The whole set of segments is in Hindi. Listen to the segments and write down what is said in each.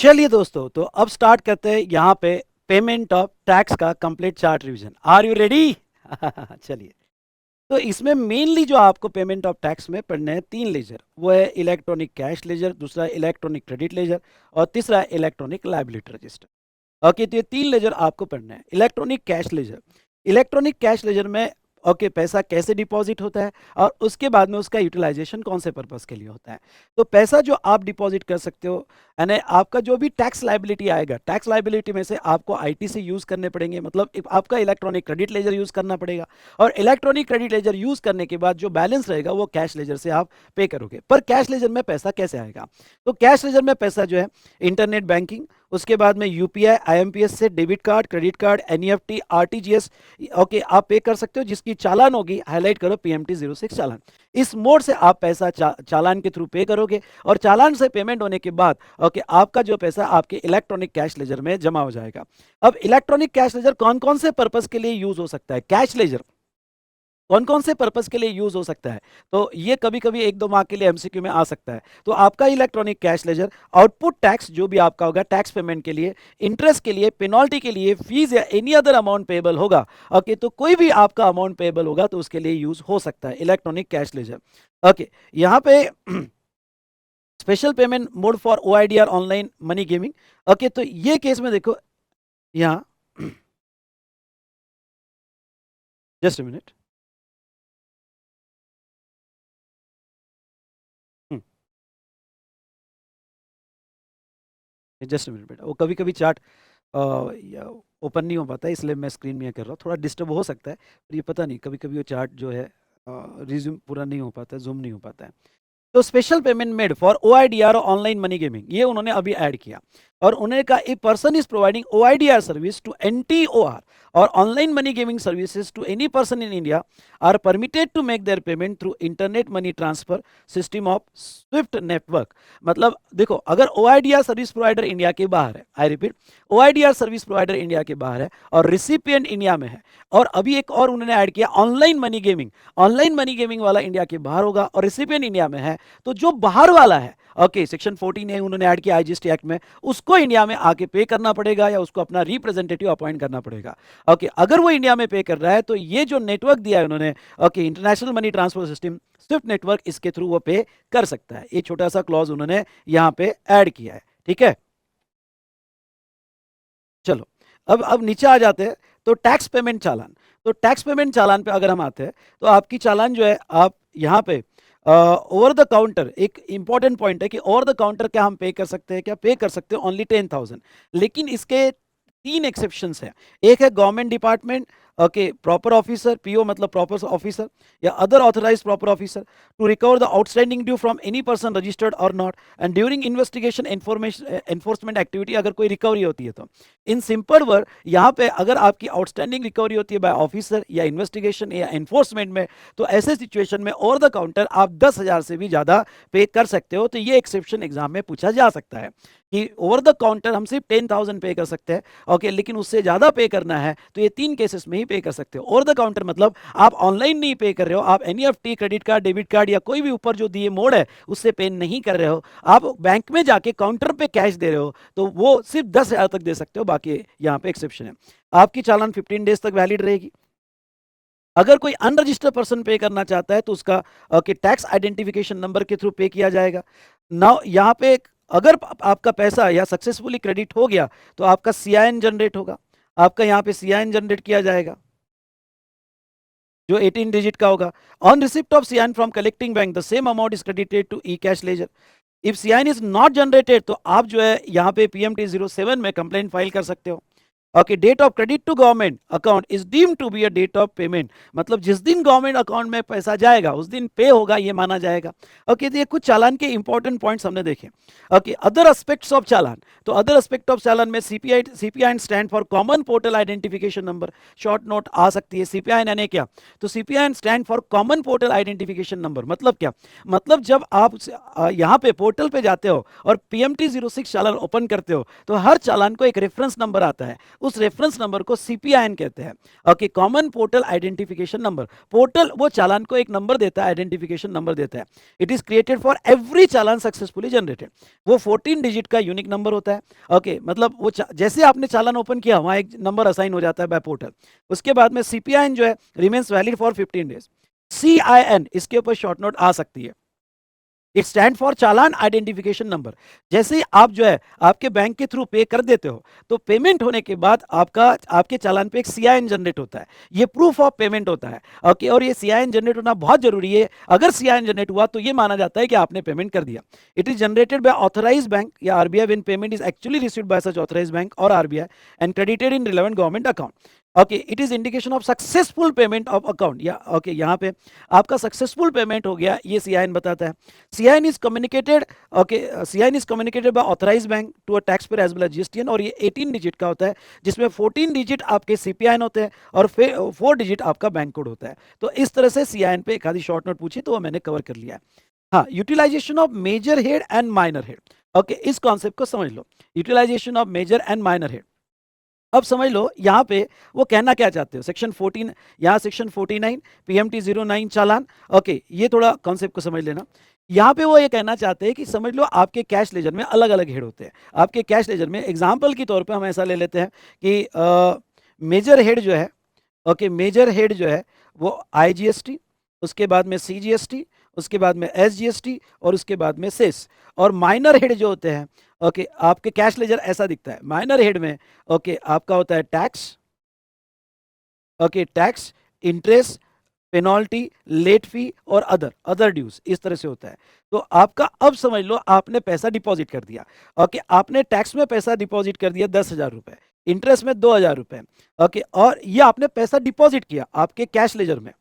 चलिए दोस्तों, तो अब स्टार्ट करते हैं यहाँ पे पेमेंट ऑफ टैक्स का complete chart revision. Are you ready? चलिए, तो इसमें मेनली जो आपको पेमेंट ऑफ टैक्स में पढ़ने हैं तीन लेजर, वो है इलेक्ट्रॉनिक कैश लेजर, दूसरा इलेक्ट्रॉनिक क्रेडिट लेजर और तीसरा इलेक्ट्रॉनिक लायबिलिटी रजिस्टर। ओके, तो ये तीन लेजर आपको पढ़ना है। Electronic cash ledger, electronic cash ledger में ओके पैसा कैसे डिपॉजिट होता है और उसके बाद में उसका यूटिलाइजेशन कौन से पर्पस के लिए होता है। तो पैसा जो आप डिपॉजिट कर सकते हो, यानी आपका जो भी टैक्स लायबिलिटी आएगा, टैक्स लायबिलिटी में से आपको आईटीसी यूज करने पड़ेंगे, मतलब आपका इलेक्ट्रॉनिक क्रेडिट लेजर यूज करना पड़ेगा और इलेक्ट्रॉनिक क्रेडिट लेजर यूज करने के बाद जो बैलेंस रहेगा वो कैश लेजर से आप पे करोगे। पर कैश लेजर में पैसा कैसे आएगा? तो कैश लेजर में पैसा जो है इंटरनेट बैंकिंग, उसके बाद में यूपीआई, आईएमपीएस से debit card, credit card, NEFT, RTGS okay आप पे कर सकते हो, जिसकी चालान होगी, हाईलाइट करो पीएमटी 06 चालान। इस मोड से आप पैसा चालान के थ्रू पे करोगे और चालान से पेमेंट होने के बाद ओके आपका जो पैसा आपके इलेक्ट्रॉनिक कैश लेजर में जमा हो जाएगा। अब इलेक्ट्रॉनिक कैश लेजर कौन कौन से पर्पस के लिए यूज हो सकता है? कैश लेजर कौन कौन से पर्पस के लिए यूज हो सकता है? तो ये कभी कभी एक दो मार्क के लिए एमसीक्यू में आ सकता है। तो आपका electronic cash ledger output tax जो भी आपका होगा, टैक्स पेमेंट के लिए, इंटरेस्ट के लिए, पेनल्टी के लिए, फीस या एनी अदर अमाउंट पेबल होगा, ओके तो कोई भी आपका अमाउंट पेबल होगा तो उसके लिए यूज हो सकता है इलेक्ट्रॉनिक कैश लेजर। ओके, यहाँ पे special payment mode for OIDAR online money gaming. Okay, तो ये केस में देखो यहाँ just a minute, just minute बेटा, वो कभी कभी चार्ट ओपन नहीं हो पाता है, इसलिए मैं स्क्रीन में कर रहा हूँ, थोड़ा डिस्टर्ब हो सकता है। पर ये पता नहीं, कभी कभी वो चार्ट जो है रिज्यूम पूरा नहीं हो पाता है, जूम नहीं हो पाता है। तो special payment made for OIDAR online money gaming, ये उन्होंने अभी ऐड किया और उन्होंने कहा a person is providing OIDAR service to NTOR और online money gaming services to any person in India are permitted to make their payment through internet money transfer system of Swift network. मतलब देखो, अगर ओआईडीआर सर्विस प्रोवाइडर इंडिया के बाहर है, I repeat, OIDAR service provider India के बाहर है और रिसिपिएंट इंडिया में है, और अभी एक और उन्होंने ऐड किया online money gaming, online money gaming वाला इंडिया के बाहर होगा और रिसिपिएंट इंडिया में है, तो जो बाहर वाला है ओके सेक्शन 14 है उन्होंने ऐड किया आईजीएसटी एक्ट में, उसको इंडिया में आके पे करना पड़ेगा या उसको अपना रिप्रेजेंटेटिव अपॉइंट करना पड़ेगा। ओके, अगर वो इंडिया में पे कर रहा है तो ये जो नेटवर्क दिया है उन्होंने, okay international money transfer system Swift network, इसके थ्रू वो पे कर सकता है। ये छोटा सा क्लॉज उन्होंने यहाँ पे ऐड किया है, ठीक है। चलो, अब नीचे आ जाते हैं। तो टैक्स पेमेंट चालान, तो टैक्स पेमेंट चालान पे अगर हम आते हैं तो आपकी चालान जो है, आप यहाँ पे ओवर द काउंटर, एक इंपॉर्टेंट पॉइंट है कि ओवर द काउंटर क्या हम पे कर सकते हैं? क्या पे कर सकते हैं ओनली 10,000, लेकिन इसके तीन एक्सेप्शंस हैं। एक है government department, okay proper officer, PO मतलब प्रॉपर ऑफिसर या other authorised proper officer to recover the outstanding due from any person registered और not and during investigation enforcement activity, अगर कोई रिकवरी होती है तो इन सिंपल वर्ड यहाँ पे अगर आपकी आउटस्टैंडिंग रिकवरी होती है बाय ऑफिसर या इन्वेस्टिगेशन या एनफोर्समेंट में, तो ऐसे सिचुएशन में ओवर द काउंटर आप 10,000 से भी ज़्यादा पे कर सकते हो। तो ये एक्सेप्शन एग्जाम में पूछा जा सकता है कि ओवर द काउंटर हम सिर्फ 10,000 पे कर सकते हैं, ओके लेकिन उससे ज़्यादा पे करना है तो ये तीन केसेस में ही पे कर सकते हो। ओवर द काउंटर मतलब आप ऑनलाइन नहीं पे कर रहे हो, आप NEFT, credit card, debit card या कोई भी ऊपर जो दिए मोड है उससे पे नहीं कर रहे हो, आप बैंक में जाके काउंटर पे कैश दे रहे हो, तो वो सिर्फ 10,000 तक दे सकते हो, बाकी यहाँ पे एक्सेप्शन है। आपकी चालान 15 डेज तक वैलिड रहेगी। अगर कोई अनरजिस्टर्ड पर्सन पे करना चाहता है तो उसका टैक्स आइडेंटिफिकेशन नंबर के थ्रू पे किया जाएगा। नाउ यहाँ पे अगर आपका पैसा या सक्सेसफुली क्रेडिट हो गया तो आपका सीआईएन जनरेट होगा, आपका यहाँ पे सीआईएन जनरेट किया जाएगा जो 18 डिजिट का होगा। On receipt of CIN from collecting bank the same amount is credited to E cash ledger. If CIN is not generated तो आप जो है यहाँ पे पीएमटी 07 में कंप्लेंट फाइल कर सकते हो। Okay, date of credit to government account is deemed to be a date of payment, मतलब जिस दिन गवर्नमेंट अकाउंट में पैसा जाएगा उस दिन पे होगा, ये माना जाएगा। ओके, तो ये कुछ चालान के इंपॉर्टेंट पॉइंट्स हमने देखे। Okay, other aspects of challan, तो अदर एस्पेक्ट ऑफ चालान में CPI stand for common portal identification number, short note आ सकती है। सीपीआई यानी क्या? तो CPI stand for common portal identification number, मतलब क्या? मतलब जब आप यहाँ पे पोर्टल पे जाते हो और पीएमटी 06 चालान ओपन करते हो तो हर चालान को एक रेफरेंस नंबर आता है, उस रेफरेंस नंबर को CPIN कहते हैं। Okay, common portal identification number. Portal वो चालान को एक नंबर देता है, आइडेंटिफिकेशन नंबर देता है। It is created for every challan successfully generated. वो 14 डिजिट का यूनिक नंबर होता है। ओके, मतलब वो जैसे आपने चालान ओपन किया वहां एक नंबर असाइन हो जाता है बाय पोर्टल। उसके बाद में CPIN जो है remains valid for 15 days. CIN इसके ऊपर शॉर्ट नोट आ सकती है। It stand for challan identification number. जैसे ही आप जो है आपके बैंक के थ्रू पे कर देते हो तो पेमेंट होने के बाद आपका आपके चालान पे एक CIN जनरेट होता है। ये प्रूफ ऑफ पेमेंट होता है। ओके, और ये CIN जनरेट होना बहुत जरूरी है। अगर CIN जनरेट हुआ तो ये माना जाता है कि आपने पेमेंट कर दिया। It is generated by authorised bank या RBI when payment is actually received by such authorised bank और RBI and credited in relevant government account. Okay, it is indication of successful payment of account. या ओके, यहाँ पे आपका सक्सेसफुल पेमेंट हो गया, ये CIN बताता है। CIN is communicated, okay, CIN is communicated by authorized bank to a taxpayer as well as GSTN, और ये 18 डिजिट का होता है जिसमें 14 डिजिट आपके CPIN होते हैं और 4 डिजिट आपका बैंक कोड होता है। तो इस तरह से CIN पे एक आधी शॉर्ट नोट पूछी तो वो मैंने कवर कर लिया है। हाँ, utilisation of major head and minor head. Okay, इस कॉन्सेप्ट को समझ लो, utilisation of major and minor head. अब समझ लो यहाँ पे वो कहना क्या चाहते हो। सेक्शन 14, यहाँ सेक्शन 49 PMT 09 चालान। ओके, ये थोड़ा कॉन्सेप्ट को समझ लेना। यहाँ पे वो ये कहना चाहते हैं कि समझ लो आपके कैश लेजर में अलग अलग हेड होते हैं। आपके कैश लेजर में एग्जाम्पल के तौर पे हम ऐसा ले लेते हैं कि मेजर हेड जो है, ओके, मेजर हेड जो है वो IGST, उसके बाद में CGST, उसके बाद में SGST और उसके बाद में सेस। और माइनर हेड जो होते हैं, ओके, आपके कैश लेजर ऐसा दिखता है। माइनर हेड में ओके आपका होता है tax, okay, tax, interest, penalty, late fee और अदर ड्यूज, इस तरह से होता है। तो आपका अब समझ लो आपने पैसा डिपॉजिट कर दिया। ओके, आपने टैक्स में पैसा डिपॉजिट कर दिया 10,000 रुपए, इंटरेस्ट में 2,000 रुपए। ओके, और ये आपने पैसा डिपॉजिट किया आपके कैश लेजर में,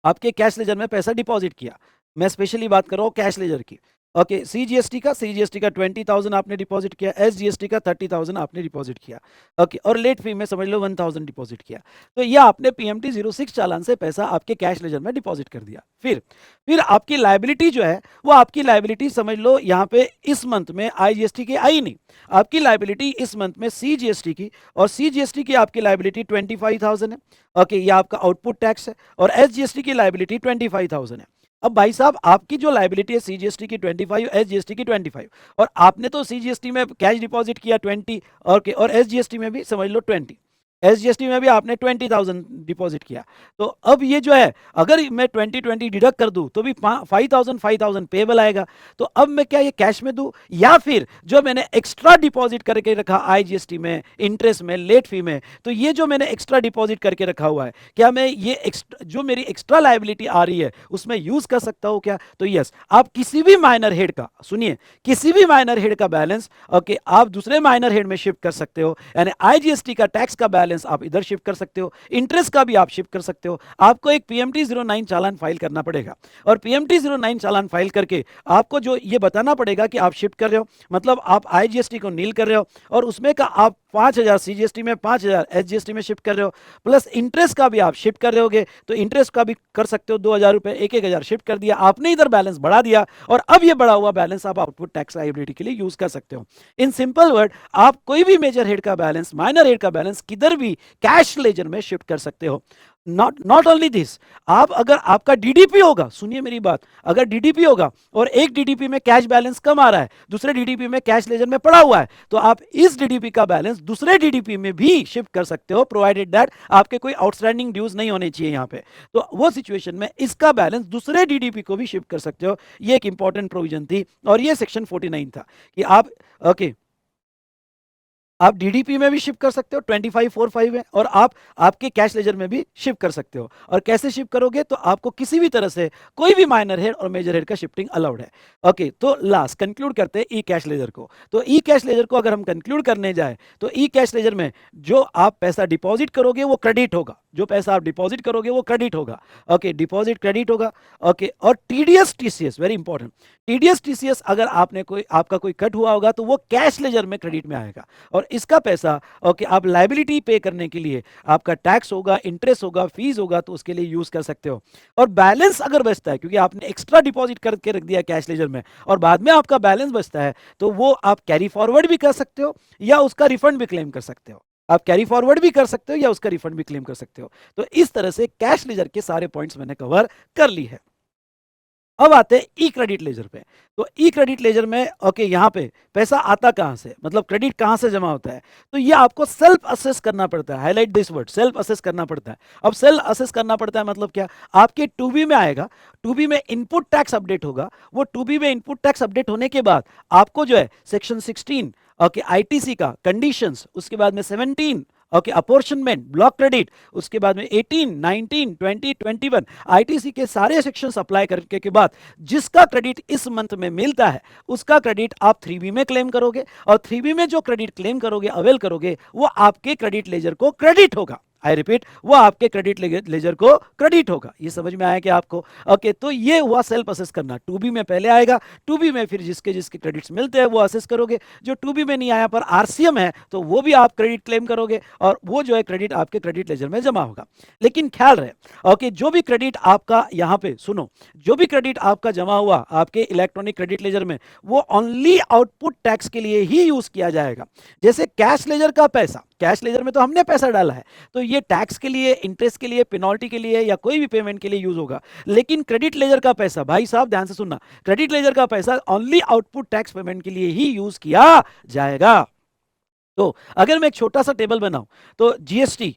आपके कैश लेजर में पैसा डिपॉजिट किया। मैं स्पेशली बात कर रहा हूँ कैश लेजर की। ओके, CGST का 20,000 आपने डिपॉजिट किया, SGST का 30,000 आपने डिपॉजिट किया। ओके, और लेट फी में समझ लो 1,000 डिपॉजिट किया। तो ये आपने PMT 06 चालान से पैसा आपके कैश लेजर में डिपॉजिट कर दिया। फिर आपकी लाइबिलिटी जो है वो आपकी लाइबिलिटी समझ लो यहाँ पे इस मंथ में IGST की आई नहीं, आपकी लाइबिलिटी इस मंथ में CGST की, और CGST की आपकी लाइबिलिटी 25,000 है। ओके, ये आपका आउटपुट टैक्स है, और SGST की लाइबिलिटी 25,000 है। अब भाई साहब आपकी जो लाइबिलिटी है CGST की 25, SGST की 25, और आपने तो CGST में कैश डिपॉजिट किया 20, और SGST में भी समझ लो 20, SGST में भी आपने 20,000 डिपॉजिट किया। तो अब ये जो है अगर मैं 20 डिडक्ट कर दूं तो भी 5,000 पेबल आएगा। तो अब मैं क्या ये कैश में दूं, या फिर जो मैंने एक्स्ट्रा डिपॉजिट करके रखा IGST में, इंटरेस्ट में, लेट फी में, तो ये जो मैंने एक्स्ट्रा डिपॉजिट करके रखा हुआ है, क्या मैं ये जो मेरी एक्स्ट्रा लाइबिलिटी आ रही है उसमें यूज कर सकता हूं क्या? तो यस, आप किसी भी माइनर हेड का, सुनिए, किसी भी माइनर हेड का बैलेंस ओके आप दूसरे माइनर हेड में शिफ्ट कर सकते हो। यानी IGST का टैक्स का बैलेंस आप इधर शिफ्ट कर सकते हो, इंटरेस्ट का भी आप शिफ्ट कर सकते हो। आपको एक PMT 09 चालान फाइल करना पड़ेगा, और PMT 09 चालान फाइल करके आपको जो ये बताना पड़ेगा कि आप शिफ्ट कर रहे हो, मतलब आप IGST को नील कर रहे हो, और उसमें का आप 5,000 CGST में, 5,000 SGST में शिफ्ट कर रहे हो, प्लस इंटरेस्ट का भी आप शिफ्ट कर रहे होगे, तो इंटरेस्ट का भी कर सकते हो 2,000 रुपए, 1,000 शिफ्ट कर दिया आपने, इधर बैलेंस बढ़ा दिया, और अब ये बढ़ा हुआ बैलेंस आप आउटपुट टैक्स लायबिलिटी के लिए यूज कर सकते हो। इन सिंपल वर्ड, आप कोई भी मेजर हेड का बैलेंस, माइनर हेड का बैलेंस किधर भी कैश लेजर में शिफ्ट कर सकते हो। नॉट ओनली दिस, आप अगर आपका DDP होगा, सुनिए मेरी बात, अगर DDP होगा और एक DDP में कैश बैलेंस कम आ रहा है, दूसरे DDP में कैश लेजर में पड़ा हुआ है, तो आप इस DDP का बैलेंस दूसरे DDP में भी शिफ्ट कर सकते हो, प्रोवाइडेड दैट आपके कोई आउटस्टैंडिंग ड्यूज नहीं होने चाहिए यहाँ पे। तो वो सिचुएशन में इसका बैलेंस दूसरे DDP को भी शिफ्ट कर सकते हो। ये एक इंपॉर्टेंट प्रोविजन थी, और ये सेक्शन 49 था कि आप ओके आप DDP में भी शिफ्ट कर सकते हो, 2545 है, और आप आपके कैश लेजर में भी शिफ्ट कर सकते हो। और कैसे शिफ्ट करोगे, तो आपको किसी भी तरह से कोई भी माइनर हेड और मेजर हेड का शिफ्टिंग अलाउड है। ओके, तो लास्ट कंक्लूड करते हैं ई कैश लेजर को। तो ई कैश लेजर को अगर हम कंक्लूड करने जाए तो ई कैश लेजर में जो आप पैसा डिपॉजिट करोगे वो क्रेडिट होगा, जो पैसा आप डिपॉजिट करोगे वो क्रेडिट होगा। ओके, डिपॉजिट क्रेडिट होगा। ओके, और TDS TCS very important, TDS TCS अगर आपका कोई कट हुआ होगा तो वो कैश लेजर में क्रेडिट में आएगा, और इसका पैसा ओके आप लायबिलिटी पे करने के लिए, आपका टैक्स होगा, इंटरेस्ट होगा, फीस होगा, तो उसके लिए यूज कर सकते हो। और बैलेंस अगर बचता है, क्योंकि आपने एक्स्ट्रा डिपॉजिट करके रख दिया कैश लेजर में और बाद में आपका बैलेंस बचता है, तो वो आप कैरी फॉरवर्ड भी कर सकते हो या उसका रिफंड भी क्लेम कर सकते हो। आप कैरी फॉरवर्ड भी कर सकते हो या उसका रिफंड भी क्लेम कर सकते हो। तो इस तरह से कैश लेजर के सारे पॉइंट्स मैंने कवर कर ली है। अब आते हैं ई क्रेडिट लेजर पे। तो ई क्रेडिट लेजर में ओके, यहाँ पे पैसा आता कहाँ से, मतलब क्रेडिट कहाँ से जमा होता है, तो ये आपको सेल्फ असेस करना पड़ता है। Highlight this word, self assess करना पड़ता है। अब सेल्फ असेस करना पड़ता है मतलब क्या, आपके टू बी में आएगा, टू बी में इनपुट टैक्स अपडेट होगा, वो टू बी में इनपुट टैक्स अपडेट होने के बाद आपको जो है सेक्शन 16 ओके आईटीसी का कंडीशंस, उसके बाद में 17 ओके अपॉर्शनमेंट, ब्लॉक क्रेडिट, उसके बाद में 18, 19, 20, 21 आईटीसी के सारे सेक्शंस अप्लाई करने के बाद जिसका क्रेडिट इस मंथ में मिलता है उसका क्रेडिट आप 3B में क्लेम करोगे, और 3B में जो क्रेडिट क्लेम करोगे, अवेल करोगे, वो आपके क्रेडिट लेजर को क्रेडिट होगा। आई रिपीट, वो आपके क्रेडिट लेजर को क्रेडिट होगा। ये समझ में आया कि आपको ओके। तो ये हुआ सेल्फ असेस करना। 2B में पहले आएगा, 2B में फिर जिसके जिसके क्रेडिट्स मिलते हैं वो असेस करोगे, जो 2B में नहीं आया पर आरसीएम है तो वो भी आप क्रेडिट क्लेम करोगे, और वो जो है क्रेडिट आपके क्रेडिट लेजर में जमा होगा। लेकिन ख्याल रहे ओके, जो भी क्रेडिट आपका, यहां पे सुनो, जो भी क्रेडिट आपका जमा हुआ आपके इलेक्ट्रॉनिक क्रेडिट लेजर में, वो ओनली आउटपुट टैक्स के लिए ही यूज किया जाएगा। जैसे कैश लेजर का पैसा, कैश लेजर में तो हमने पैसा डाला है, तो ये टैक्स के लिए, इंटरेस्ट के लिए, पेनल्टी के लिए या कोई भी पेमेंट के लिए यूज होगा। लेकिन क्रेडिट लेजर का पैसा, भाई साहब ध्यान से सुनना, क्रेडिट लेजर का पैसा ओनली आउटपुट टैक्स पेमेंट के लिए ही यूज किया जाएगा। तो अगर मैं एक छोटा सा टेबल बनाऊं, तो जीएसटी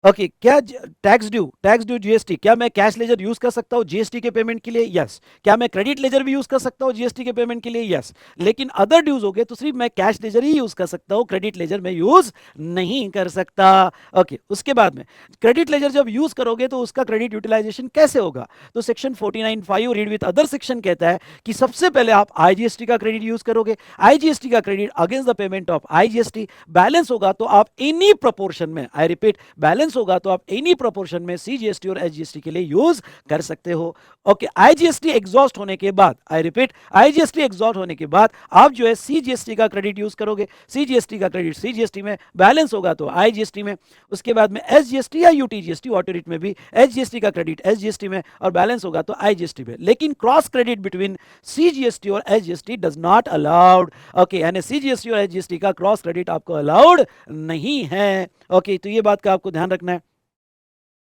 ओके, क्या टैक्स ड्यू जीएसटी, क्या मैं कैश लेजर यूज कर सकता हूं जीएसटी के पेमेंट के लिए? यस। क्या मैं क्रेडिट लेजर भी यूज कर सकता हूं जीएसटी के पेमेंट के लिए? यस। लेकिन अदर ड्यूज हो गए तो सिर्फ मैं कैश लेजर ही यूज कर सकता हूं, क्रेडिट लेजर में यूज नहीं कर सकता। ओके, उसके बाद में क्रेडिट लेजर जब यूज करोगे तो उसका क्रेडिट यूटिलाइजेशन कैसे होगा? तो section 49(5) read with other section कहता है कि सबसे पहले आप आईजीएसटी का क्रेडिट यूज करोगे, आईजीएसटी का credit against the payment of IGST, balance होगा तो आप एनी प्रोपोर्शन में, आई रिपीट, बैलेंस होगा तो आप एनी प्रोपोर्शन में सीजीएसटी और एसजीएसटी के लिए यूज कर सकते हो। ओके, आईजीएसटी एग्जॉस्ट होने के बाद, आई रिपीट, आईजीएसटी एग्जॉस्ट होने के बाद आप जो है सीजीएसटी का क्रेडिट यूज करोगे, सीजीएसटी का क्रेडिट सीजीएसटी में, बैलेंस होगा तो आईजीएसटी में, उसके बाद में एसजीएसटी या यूटीजीएसटी ऑटोरेट में भी एसजीएसटी का क्रेडिट एसजीएसटी में, और बैलेंस होगा तो आईजीएसटी में। लेकिन क्रॉस क्रेडिट बिटवीन सीजीएसटी और SGST does not allowed. Okay, यानी सीजीएसटी और एसजीएसटी का क्रॉस क्रेडिट आपको अलाउड नहीं है। ओके, तो ये बात का आपको ध्यान रखना है।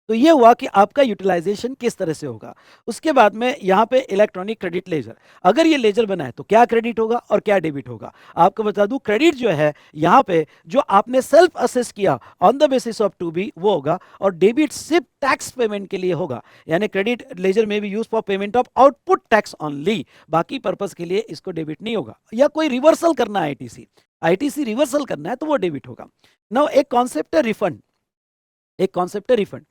तो ये हुआ कि आपका यूटिलाइजेशन किस तरह से होगा। उसके बाद में यहाँ पे इलेक्ट्रॉनिक क्रेडिट लेजर, अगर ये लेजर बना है तो क्या क्रेडिट होगा और क्या डेबिट होगा। आपको बता दूं, क्रेडिट जो है यहाँ पे जो आपने सेल्फ असेस किया on the basis of 2B वो होगा, और डेबिट सिर्फ टैक्स पेमेंट के लिए होगा। यानी क्रेडिट लेजर में भी use for payment of output tax only, बाकी पर्पज के लिए इसको डेबिट नहीं होगा। या कोई रिवर्सल करना है, आईटीसी रिवर्सल करना है तो वो डेबिट होगा। नाउ एक कॉन्सेप्ट है रिफंड, एक कॉन्सेप्ट है रिफंड।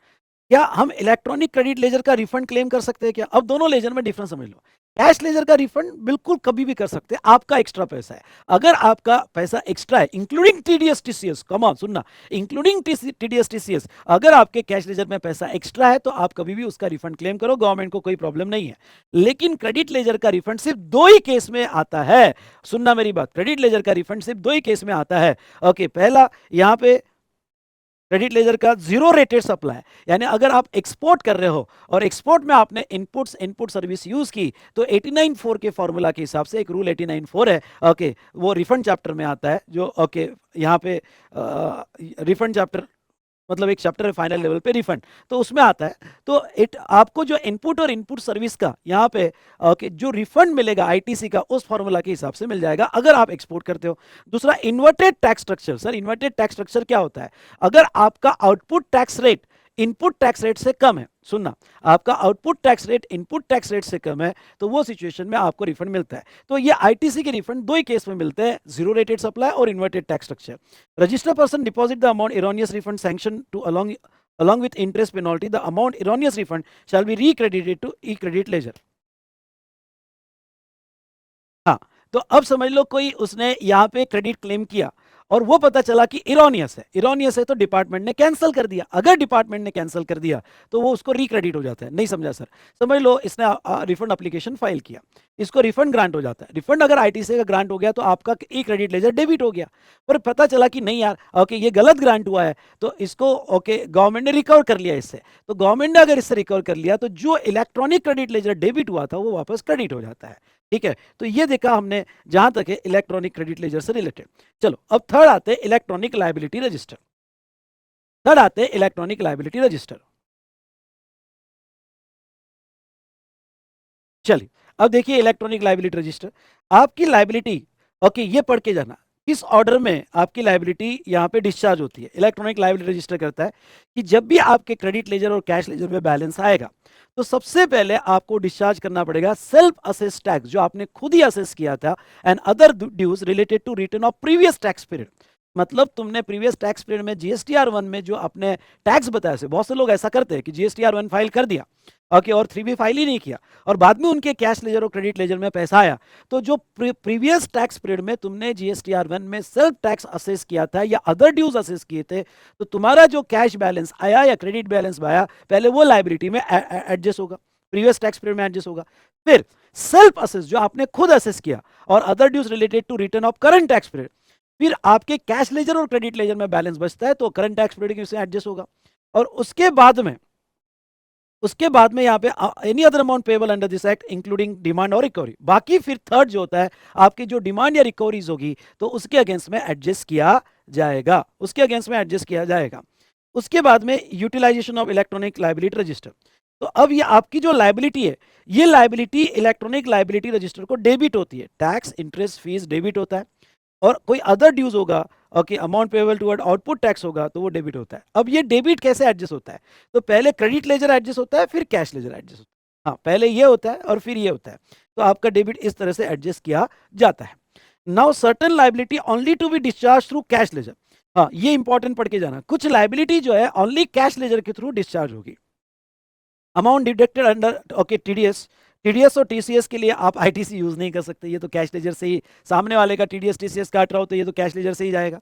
क्या हम इलेक्ट्रॉनिक क्रेडिट लेजर का रिफंड क्लेम कर सकते हैं क्या? अब दोनों लेजर में डिफरेंस समझ लो। कैश लेजर का रिफंड बिल्कुल कभी भी कर सकते हैं, आपका एक्स्ट्रा पैसा है। अगर आपका पैसा एक्स्ट्रा है, including TDS TCS, come on सुनना, इंक्लूडिंग टीडीएस टीसीएस, अगर आपके कैश लेजर में पैसा एक्स्ट्रा है तो आप कभी भी उसका रिफंड क्लेम करो, गवर्नमेंट को कोई प्रॉब्लम नहीं है। लेकिन क्रेडिट लेजर का रिफंड सिर्फ दो ही केस में आता है। सुनना मेरी बात, क्रेडिट लेजर का रिफंड सिर्फ दो ही केस में आता है। ओके, पहला यहाँ पे क्रेडिट लेजर का जीरो रेटेड सप्लाई, यानी अगर आप एक्सपोर्ट कर रहे हो और एक्सपोर्ट में आपने इनपुट सर्विस यूज की, तो 89(4) के फॉर्मूला के हिसाब से, एक रूल 89(4) है, ओके, वो रिफंड चैप्टर में आता है, जो ओके यहाँ पे रिफंड चैप्टर मतलब एक चैप्टर है फाइनल लेवल पे रिफंड, तो उसमें आता है। तो आपको जो इनपुट और इनपुट सर्विस का यहाँ पे ओके जो रिफंड मिलेगा आईटीसी का, उस फॉर्मूला के हिसाब से मिल जाएगा अगर आप एक्सपोर्ट करते हो। दूसरा, inverted tax structure. Sir, inverted tax structure क्या होता है? अगर आपका output tax rate input tax rate से कम है, सुनना, आपका output tax rate input tax rate से कम है, तो वो सिचुएशन में आपको रिफंड मिलता है। तो ये आईटीसी के रिफंड दो ही केस में मिलते हैं, जीरो रेटेड सप्लाई और inverted tax structure. Register person deposit the amount erroneous refund sanction to along with interest penalty, the amount erroneous refund shall be recredited to e-credit ledger. हाँ, तो अब समझ लो कोई उसने यहाँ पे क्रेडिट क्लेम किया और वो पता चला कि इरोनियस है तो डिपार्टमेंट ने कैंसिल कर दिया। अगर डिपार्टमेंट ने कैंसिल कर दिया तो वो उसको रिक्रेडिट हो जाता है। नहीं समझा सर? समझ लो इसने रिफंड एप्लीकेशन फाइल किया, इसको रिफंड ग्रांट हो जाता है। रिफंड अगर आईटीसी का ग्रांट हो गया तो आपका ई क्रेडिट लेजर डेबिट हो गया। पर पता चला कि नहीं यार, ओके ये गलत ग्रांट हुआ है, तो इसको ओके गवर्नमेंट ने रिकवर कर लिया इससे। तो गवर्नमेंट ने अगर इससे रिकवर कर लिया तो जो इलेक्ट्रॉनिक क्रेडिट लेजर डेबिट हुआ था वो वापस क्रेडिट हो जाता है। ठीक है, तो ये देखा हमने जहां तक है इलेक्ट्रॉनिक क्रेडिट लेजर से रिलेटेड। चलो अब थर्ड आते हैं इलेक्ट्रॉनिक लायबिलिटी रजिस्टर। थर्ड आते हैं इलेक्ट्रॉनिक लायबिलिटी रजिस्टर। चलिए, अब देखिए इलेक्ट्रॉनिक लायबिलिटी रजिस्टर, आपकी लायबिलिटी, ओके ये पढ़ के जाना, किस ऑर्डर में आपकी लायबिलिटी यहाँ पे डिस्चार्ज होती है। इलेक्ट्रॉनिक लायबिलिटी रजिस्टर करता है कि जब भी आपके क्रेडिट लेजर और कैश लेजर में बैलेंस आएगा तो सबसे पहले आपको डिस्चार्ज करना पड़ेगा सेल्फ असेस टैक्स, जो आपने खुद ही असेस किया था, and other dues related to return of previous tax period. मतलब तुमने प्रीवियस टैक्स पीरियड में जीएसटीआर 1 में जो अपने टैक्स बताया से, बहुत से लोग ऐसा करते हैं कि जीएसटीआर 1 फाइल कर दिया, ओके, और 3B फाइल ही नहीं किया, और बाद में उनके कैश लेजर और क्रेडिट लेजर में पैसा आया। तो जो प्रीवियस टैक्स पीरियड में तुमने जीएसटीआर 1 में सेल्फ टैक्स असेस किया था या अदर ड्यूज असेस किए थे, तो तुम्हारा जो कैश बैलेंस आया या क्रेडिट बैलेंस आया, पहले वो लायबिलिटी में एडजस्ट होगा, प्रीवियस टैक्स पीरियड में एडजस्ट होगा। फिर सेल्फ असेस जो आपने खुद असेस किया और other dues related to return of current tax period, फिर आपके कैश लेजर और क्रेडिट लेजर में बैलेंस बचता है तो करंट टैक्स पीरियड के एडजस्ट होगा। और उसके बाद में यहाँ पे any other amount payable under this act including demand और रिकवरी, बाकी फिर थर्ड जो होता है आपकी जो डिमांड या रिकवरीज होगी तो उसके अगेंस्ट में एडजस्ट किया जाएगा, उसके अगेंस्ट में एडजस्ट किया जाएगा। उसके बाद में utilization of electronic liability register. तो अब ये आपकी जो लायबिलिटी है, ये लायबिलिटी इलेक्ट्रॉनिक लायबिलिटी रजिस्टर को डेबिट होती है, टैक्स इंटरेस्ट फीस डेबिट होता है, और कोई अदर ड्यूज होगा, okay, amount payable toward output tax होगा तो वो डेबिट होता है। अब ये डेबिट कैसे एडजस्ट होता है, तो पहले क्रेडिट लेजर एडजस्ट होता है, फिर कैश लेजर एडजस्ट होता है। हाँ, पहले ये होता है और फिर ये होता है, तो आपका डेबिट इस तरह से एडजस्ट किया जाता है। Now certain liability only to be discharge through cash ledger. हाँ, ये इंपॉर्टेंट पढ़ के जाना, कुछ लायबिलिटी जो है ओनली कैश लेजर के थ्रू डिस्चार्ज होगी। Amount deducted under, okay, TDS, TDS और टीसीएस के लिए आप आईटीसी यूज नहीं कर सकते, ये तो कैश लेजर से ही, सामने वाले का टीडीएस टीसीएस काट रहा हो तो ये तो कैश लेजर से ही जाएगा।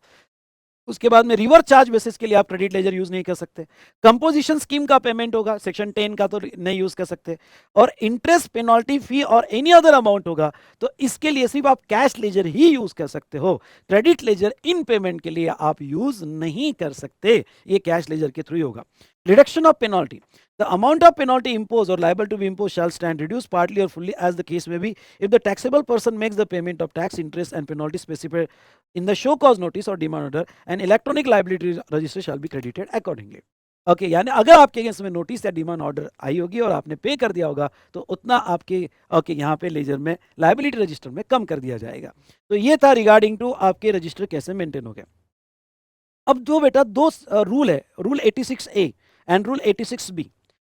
उसके बाद में रिवर्स चार्ज बेसिस के लिए आप क्रेडिट लेजर यूज नहीं कर सकते। कंपोजिशन स्कीम का पेमेंट होगा, सेक्शन 10 का तो नहीं यूज कर सकते। और इंटरेस्ट, पेनल्टी, फी और एनी अदर अमाउंट होगा तो इसके लिए सिर्फ आप कैश लेजर ही यूज कर सकते हो, क्रेडिट लेजर इन पेमेंट के लिए आप यूज नहीं कर सकते, ये कैश लेजर के थ्रू ही होगा। Reduction of penalty, the amount of penalty imposed or liable to be imposed shall stand reduced partly or fully as the case may be if the taxable person makes the payment of tax, interest and penalty specified in the show cause notice or demand order, and electronic liability register shall be credited accordingly. Okay, यानी अगर आपके अगेंस्ट में नोटिस या डिमांड ऑर्डर आई होगी और आपने पे कर दिया होगा तो उतना आपके, ओके, यहाँ पे लेजर में लायबिलिटी रजिस्टर में कम कर दिया जाएगा। तो ये था रिगार्डिंग टू आपके रजिस्टर कैसे मेंटेन हो गए। अब दो बेटा दो रूल है, rule 86A and rule 86B।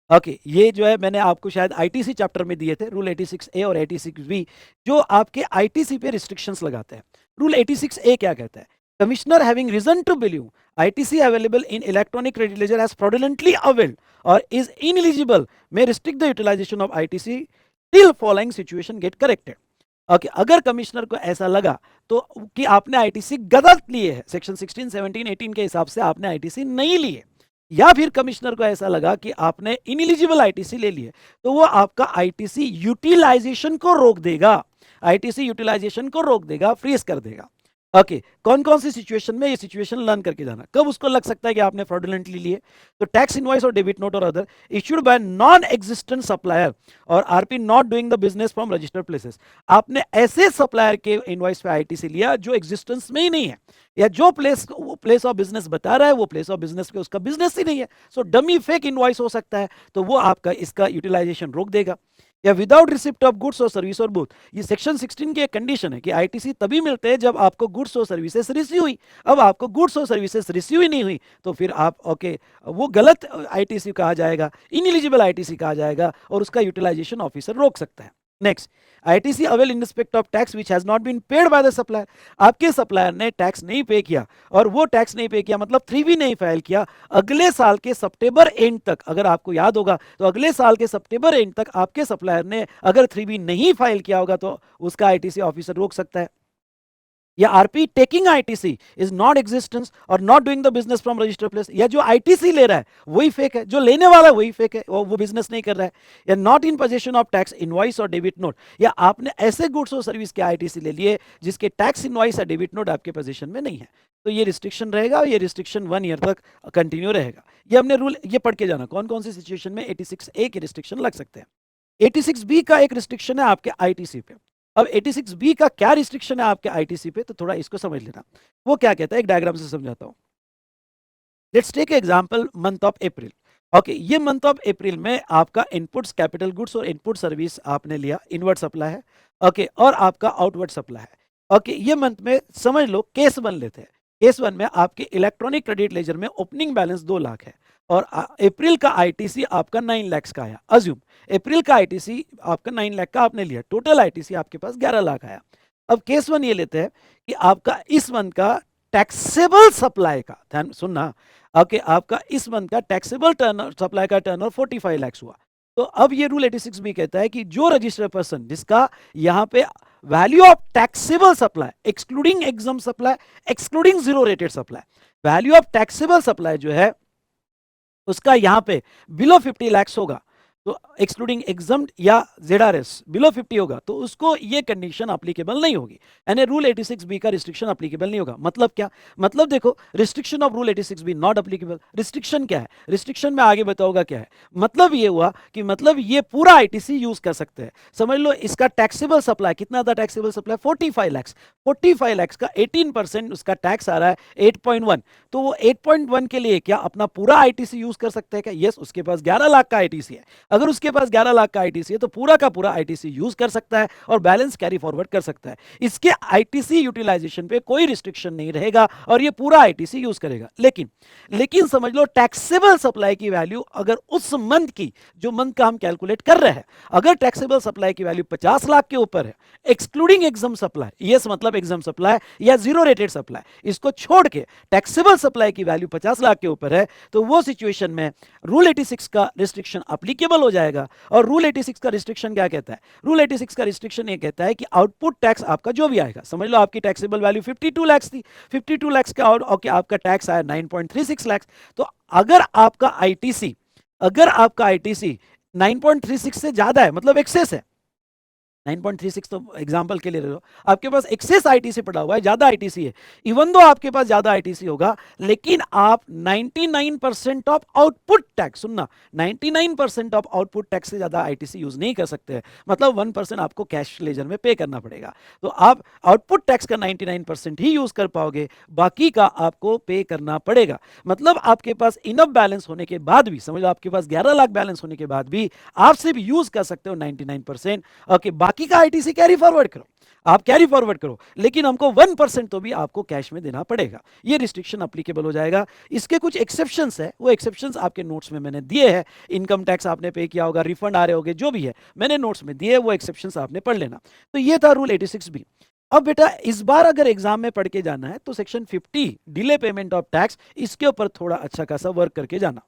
Okay, ये जो है मैंने आपको शायद आईटीसी चैप्टर में दिए थे, रूल 86A और 86B, जो आपके आईटीसी पे रिस्ट्रिक्शंस लगाते हैं। रूल 86A क्या कहता है, commissioner having reason to believe ITC available in electronic credit ledger has fraudulently availed और is ineligible may restrict the utilisation of ITC till following situation get corrected. Okay, अगर कमिश्नर को ऐसा लगा तो कि आपने आईटीसी गलत लिए है, सेक्शन 16, 17, 18 के हिसाब से आपने आईटीसी नहीं लिए, या फिर कमिश्नर को ऐसा लगा कि आपने इनएलिजिबल आईटीसी ले लिए, तो वो आपका आईटीसी यूटिलाइजेशन को रोक देगा, आईटीसी यूटिलाइजेशन को रोक देगा, फ्रीज कर देगा। ओके, कौन कौन सी सिचुएशन में, ये सिचुएशन लर्न करके जाना, कब उसको लग सकता है कि आपने फ्रॉडुलेंटली लिए, तो टैक्स इनवॉइस और डेबिट नोट और other issued by non existent supplier और RP not doing the business from registered places. आपने ऐसे सप्लायर के इनवॉइस पे आईटीसी लिया जो एग्जिस्टेंस में ही नहीं है, या जो प्लेस ऑफ बिजनेस बता रहा है वो प्लेस ऑफ बिजनेस पे उसका बिजनेस ही नहीं है, सो डमी फेक इनवॉइस हो सकता है, तो वो आपका इसका यूटिलाइजेशन रोक देगा। या विदाउट रिसिप्ट ऑफ गुड्स और सर्विस और बोथ, ये सेक्शन 16 की एक कंडीशन है कि आईटीसी तभी मिलते हैं जब आपको गुड्स और सर्विसेज रिसीव हुई। अब आपको गुड्स और सर्विसेज रिसीव ही नहीं हुई तो फिर आप, ओके, वो गलत आईटीसी कहा जाएगा, इनएलिजिबल आईटीसी कहा जाएगा और उसका यूटिलाइजेशन ऑफिसर रोक सकता है। Next, ITC avail in respect of tax which has not been paid by the supplier, आपके सप्लायर ने टैक्स नहीं पे किया, और वो टैक्स नहीं पे किया मतलब 3B नहीं फाइल किया, अगले साल के सितंबर एंड तक, अगर आपको याद होगा तो अगले साल के सितंबर एंड तक आपके सप्लायर ने अगर 3B नहीं फाइल किया होगा तो उसका आईटीसी ऑफिसर रोक सकता है। या RP taking ITC is not existence और not doing the business from registered place, या जो आईटीसी ले रहा है वही फेक है, जो लेने वाला है वही फेक है, वो बिजनेस नहीं कर रहा है। या not in position of tax invoice और डेबिट नोट, या आपने ऐसे गुड्स और सर्विस के आईटीसी ले लिए जिसके टैक्स इनवॉइस या डेबिट नोट आपके पोजीशन में नहीं है, तो ये रिस्ट्रिक्शन रहेगा और ये रिस्ट्रिक्शन 1 ईयर तक कंटिन्यू रहेगा। ये हमने रूल ये पढ़ के जाना कौन कौन सी सिचुएशन में 86A के रिस्ट्रिक्शन लग सकते हैं। 86B का एक रिस्ट्रिक्शन है आपके आईटीसी पे। अब 86B का क्या रिस्ट्रिक्शन है आपके आईटीसी पे, तो थोड़ा इसको समझ लेना। वो क्या कहता है, एक डायग्राम से समझाता हूं। Let's take example month of April. Okay, ये मंथ ऑफ अप्रैल में आपका इनपुट्स कैपिटल गुड्स और इनपुट सर्विस आपने लिया, इनवर्ड सप्लाई है। ओके, और आपका आउटवर्ड सप्लाई है। ओके, ये मंथ में समझ लो केस वन लेते हैं। केस वन में आपके इलेक्ट्रॉनिक क्रेडिट लेजर में ओपनिंग बैलेंस 2 लाख है और अप्रैल का आईटीसी आपका 9 लाख का आया। अज्यूम अप्रैल का आईटीसी आपका 9 लाख का आपने लिया, टोटल आईटीसी आपके पास 11 लाख आया। अब केस वन ये लेते हैं कि आपका इस मंथ का टैक्सेबल सप्लाई का, ध्यान सुनना, ओके, आपका इस मंथ का टैक्सेबल टर्न सप्लाई का टर्नओवर 45 लाख हुआ। तो अब ये रूल 86 भी कहता है कि जो रजिस्टर्ड पर्सन जिसका यहाँ पे value of taxable supply excluding exempt supply, excluding zero rated supply, value of taxable supply जो है उसका यहाँ पे बिलो 50 लाख होगा, तो एक्सक्लूडिंग एग्जाम्ड या ZRS बिलो 50 होगा, तो उसको ये कंडीशन अप्लीकेबल नहीं होगी, यानी रूल 86 बी का रिस्ट्रिक्शन अप्लीकेबल नहीं होगा। मतलब क्या, मतलब देखो, restriction of rule 86 B not applicable. Restriction क्या है, रिस्ट्रिक्शन में आगे बताऊंगा क्या है। मतलब ये हुआ कि मतलब ये पूरा आईटीसी यूज कर सकते हैं। समझ लो इसका टैक्सेबल सप्लाई कितना था, टैक्सेबल सप्लाई 45 लाख, 45 लाख का 18% उसका टैक्स आ रहा है 8.1, तो वो 8.1 के लिए क्या अपना पूरा आईटीसी यूज कर सकते हैं क्या? यस, उसके पास 11 लाख का आईटीसी है। अगर उसके पास 11 लाख का आईटीसी है तो पूरा का पूरा आईटीसी यूज कर सकता है और बैलेंस कैरी फॉरवर्ड कर सकता है। इसके आईटीसी यूटिलाइजेशन पे कोई रिस्ट्रिक्शन नहीं रहेगा और ये पूरा आईटीसी यूज करेगा। लेकिन समझ लो टैक्सेबल सप्लाई की वैल्यू अगर उस मंथ की, जो मंथ का हम कैलकुलेट कर रहे हैं, अगर टैक्सेबल सप्लाई की वैल्यू 50 लाख के ऊपर है एक्सक्लूडिंग एग्जाम सप्लाई, यस मतलब एग्जाम सप्लाई या जीरो रेटेड सप्लाई, इसको छोड़ के टैक्सेबल सप्लाई की वैल्यू 50 लाख के ऊपर है, तो वो सिचुएशन में रूल 86 का रिस्ट्रिक्शन अप्लीकेबल हो जाएगा। और रूल 86 का रिस्ट्रिक्शन क्या कहता है? रूल 86 का रिस्ट्रिक्शन ये कहता है कि आउटपुट टैक्स आपका जो भी आएगा, समझ लो आपकी टैक्सेबल वैल्यू 52 लाख थी, 52 लाख का ओके आपका टैक्स आया 9.36 लाख, तो अगर आपका आईटीसी 9.36 से ज्यादा है, मतलब एक्सेस है, 9.36 तो एग्जाम्पल के लिए ले लो, आपके पास एक्सेस आईटीसी पड़ा हुआ है, ज्यादा आईटीसी है, इवन दो आपके पास ज्यादा आईटीसी होगा, लेकिन आप 99% ऑफ आउटपुट टैक्स, सुनना, 99% ऑफ आउटपुट टैक्स से ज्यादा आईटीसी यूज नहीं कर सकते हैं, मतलब 1% आपको कैश लेजर में पे करना पड़ेगा। तो आप आउटपुट टैक्स का 99% ही यूज कर पाओगे, बाकी का आपको पे करना पड़ेगा। मतलब आपके पास इनफ बैलेंस होने के बाद भी, समझ लो आपके पास 11 लाख बैलेंस होने के बाद भी आप सिर्फ यूज कर सकते हो 99%। ओके, बाकी का आईटीसी कैरी फॉरवर्ड करो, आप कैरी फॉरवर्ड करो, लेकिन हमको 1% तो भी आपको कैश में देना पड़ेगा। ये रिस्ट्रिक्शन अप्लीकेबल हो जाएगा। इसके कुछ एक्सेप्शंस है, वो एक्सेप्शंस आपके नोट्स में मैंने दिए हैं। इनकम टैक्स आपने पे किया होगा, रिफंड आ रहे होंगे, जो भी है मैंने नोट्स में दिए, वो एक्सेप्शंस आपने पढ़ लेना। तो ये था रूल 86 बी। अब बेटा इस बार अगर एग्जाम में पढ़ के जाना है तो section 50 delay payment of tax, इसके ऊपर थोड़ा अच्छा खासा वर्क करके जाना।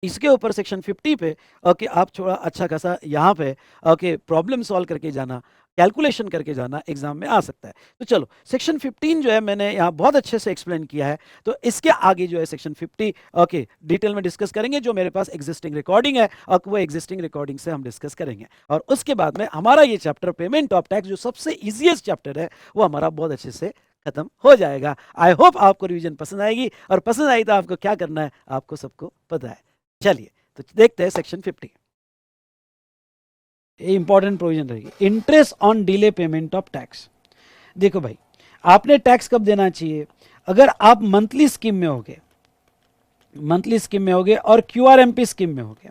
इसके ऊपर सेक्शन 50 पे ओके आप थोड़ा अच्छा खासा यहाँ पे ओके प्रॉब्लम सॉल्व करके जाना, कैलकुलेशन करके जाना, एग्जाम में आ सकता है। तो चलो सेक्शन 15 जो है मैंने यहाँ बहुत अच्छे से एक्सप्लेन किया है, तो इसके आगे जो है सेक्शन 50 ओके डिटेल में डिस्कस करेंगे। जो मेरे पास एग्जिस्टिंग रिकॉर्डिंग है और वो एग्जिस्टिंग रिकॉर्डिंग से हम डिस्कस करेंगे, और उसके बाद में हमारा ये चैप्टर पेमेंट ऑफ टैक्स जो सबसे ईजिएस्ट चैप्टर है वो हमारा बहुत अच्छे से खत्म हो जाएगा। आई होप आपको रिवीजन पसंद आएगी, और पसंद आई तो आपको क्या करना है आपको सबको पता है। चलिए तो देखते हैं सेक्शन 50। इंपॉर्टेंट प्रोविजन रहेगी, interest on delay payment of tax. देखो भाई, आपने टैक्स कब देना चाहिए? अगर आप मंथली स्कीम में होगे, मंथली स्कीम में होगे और क्यूआरएमपी स्कीम में होगे।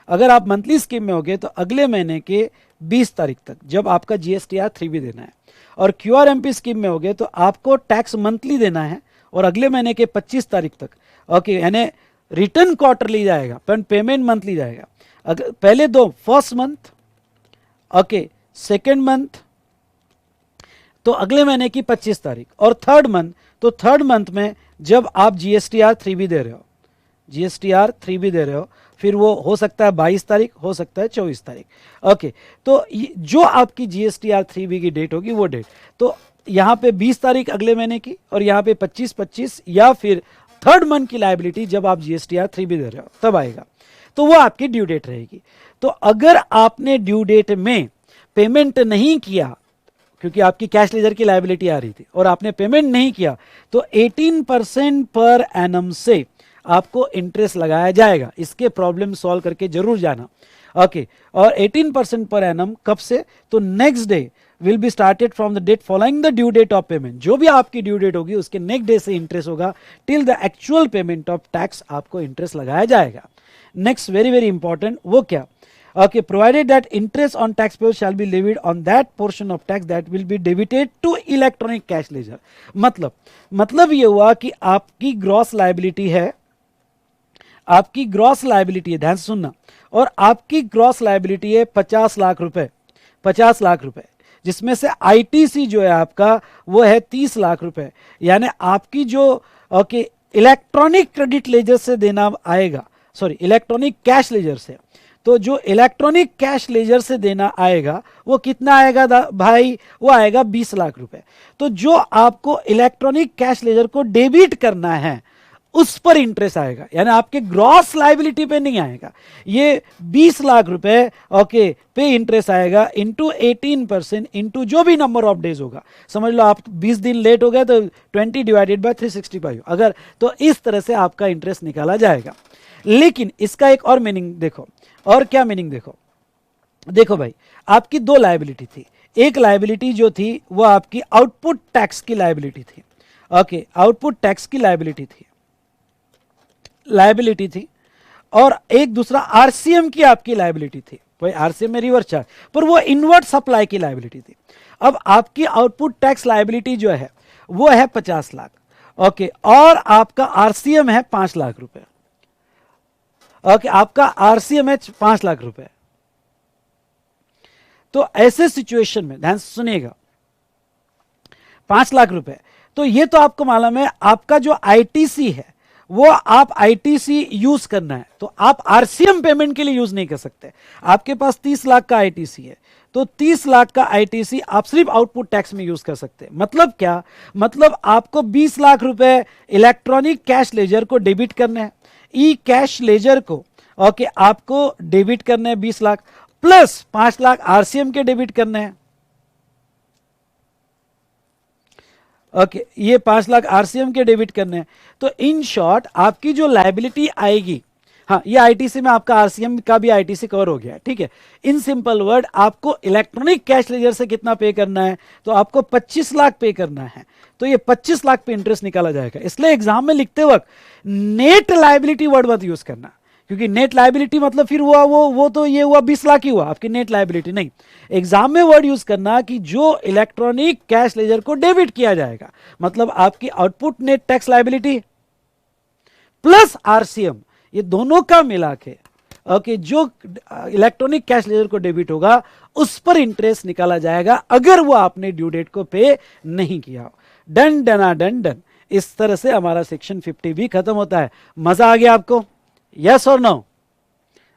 अगर आप मंथली स्कीम में होगे तो अगले महीने के 20 तारीख तक जब आपका जीएसटीआर 3 भी देना है, और क्यूआरएमपी स्कीम में होगे तो आपको टैक्स मंथली देना है और अगले महीने के 25 तारीख तक ओके, यानी रिटर्न क्वार्टरली जाएगा पर पेमेंट मंथली जाएगा। अगर पहले दो first month okay, second month तो अगले महीने की 25 तारीख, और थर्ड मंथ तो थर्ड मंथ में जब आप जीएसटीआर 3 भी दे रहे हो, जीएसटीआर 3 भी दे रहे हो, फिर वो हो सकता है 22 तारीख, हो सकता है 24 तारीख ओके। तो जो आपकी जीएसटीआर 3 की डेट होगी वो डेट, तो यहाँ पे 20 तारीख अगले महीने की और यहाँ पे 25 या फिर थर्ड मंथ की लायबिलिटी जब आप जीएसटीआर 3 भी दे रहे हो तब आएगा, तो वो आपकी ड्यू डेट रहेगी। तो अगर आपने ड्यू डेट में पेमेंट नहीं किया, क्योंकि आपकी कैश लेजर की लायबिलिटी आ रही थी और आपने पेमेंट नहीं किया, तो 18% पर एनम से आपको इंटरेस्ट लगाया जाएगा। इसके प्रॉब्लम सॉल्व करके जरूर जाना ओके। और 18% पर एनम कब से? तो next day will be started from the date following the due date of payment. जो भी आपकी ड्यू डेट होगी उसके नेक्स्ट डे से इंटरेस्ट होगा till the actual payment of tax, आपको इंटरेस्ट लगाया जाएगा। नेक्स्ट वेरी वेरी इंपॉर्टेंट, वो क्या, okay, provided that interest on tax payable shall be levied on that portion of tax that will be debited to electronic cash ledger। मतलब ये हुआ कि आपकी ग्रॉस लायबिलिटी है, आपकी ग्रॉस लायबिलिटी है, ध्यान से सुनना, और आपकी ग्रॉस लायबिलिटी है 50 लाख रुपए, 50 लाख रुपए, जिसमें से आईटीसी जो है आपका वो है 30 लाख रुपए। यानी आपकी जो ओके इलेक्ट्रॉनिक क्रेडिट लेजर से देना आएगा, सॉरी इलेक्ट्रॉनिक कैश लेजर से, तो जो इलेक्ट्रॉनिक कैश लेजर से देना आएगा वो कितना आएगा भाई, वो आएगा 20 लाख रुपए। तो जो आपको इलेक्ट्रॉनिक कैश लेजर को डेबिट करना है उस पर इंटरेस्ट आएगा, यानी आपके ग्रॉस लायबिलिटी पे नहीं आएगा। ये 20 लाख रुपए ओके पे इंटरेस्ट आएगा इंटू 18% इंटू जो भी नंबर ऑफ डेज होगा। समझ लो आप 20 दिन लेट हो गए तो 20 डिवाइडेड बाय 365 अगर, तो इस तरह से आपका इंटरेस्ट निकाला जाएगा। लेकिन इसका एक और मीनिंग देखो, और क्या मीनिंग देखो, देखो भाई आपकी दो लायबिलिटी थी, एक लायबिलिटी जो थी वो आपकी आउटपुट टैक्स की लायबिलिटी थी, ओके आउटपुट टैक्स की लायबिलिटी थी, और एक दूसरा आरसीएम की आपकी लायबिलिटी थी, भाई आरसीएम में रिवर्स चार्ज, पर वो इनवर्ट सप्लाई की लायबिलिटी थी। अब आपकी आउटपुट टैक्स लायबिलिटी जो है वो है 50 लाख, ओके, और आपका आरसीएम है 5 लाख रुपए, ओके आपका आरसीएम है 5 लाख रुपए। तो ऐसे सिचुएशन में ध्यान से सुनिएगा, 5 लाख रुपए, तो ये तो आपको मालूम है आपका जो आईटीसी है वो आप आईटीसी यूज करना है, तो आप आरसीएम पेमेंट के लिए यूज नहीं कर सकते। आपके पास 30 लाख का आईटीसी है, तो 30 लाख का आईटीसी आप सिर्फ आउटपुट टैक्स में यूज कर सकते हैं। मतलब क्या, मतलब आपको 20 लाख रुपए इलेक्ट्रॉनिक कैश लेजर को डेबिट करने हैं, ई कैश लेजर को ओके आपको डेबिट करने हैं 20 लाख, प्लस 5 लाख आरसीएम के डेबिट करने हैं, ओके ये 5 लाख आरसीएम के डेबिट करने हैं। तो इन शॉर्ट आपकी जो लायबिलिटी आएगी, हाँ ये आईटीसी में आपका आरसीएम का भी आईटीसी कवर हो गया, ठीक है। इन सिंपल वर्ड आपको इलेक्ट्रॉनिक कैश लेजर से कितना पे करना है, तो आपको 25 लाख पे करना है, तो ये 25 लाख पे इंटरेस्ट निकाला जाएगा। इसलिए एग्जाम में लिखते वक्त नेट लायबिलिटी वर्ड मत यूज करना, क्योंकि नेट लायबिलिटी मतलब फिर हुआ वो तो ये हुआ 20 लाख ही हुआ आपकी नेट लायबिलिटी, नहीं। एग्जाम में वर्ड यूज करना कि जो इलेक्ट्रॉनिक कैश लेजर को डेबिट किया जाएगा, मतलब आपकी output net tax liability plus RCM, ये दोनों का मिला के ओके जो इलेक्ट्रॉनिक कैश लेजर को डेबिट होगा उस पर इंटरेस्ट निकाला जाएगा, अगर वो आपने ड्यू डेट को पे नहीं किया। डन डना डन डन। इस तरह से हमारा सेक्शन 50 भी खत्म होता है। मजा आ गया आपको? यस और नो?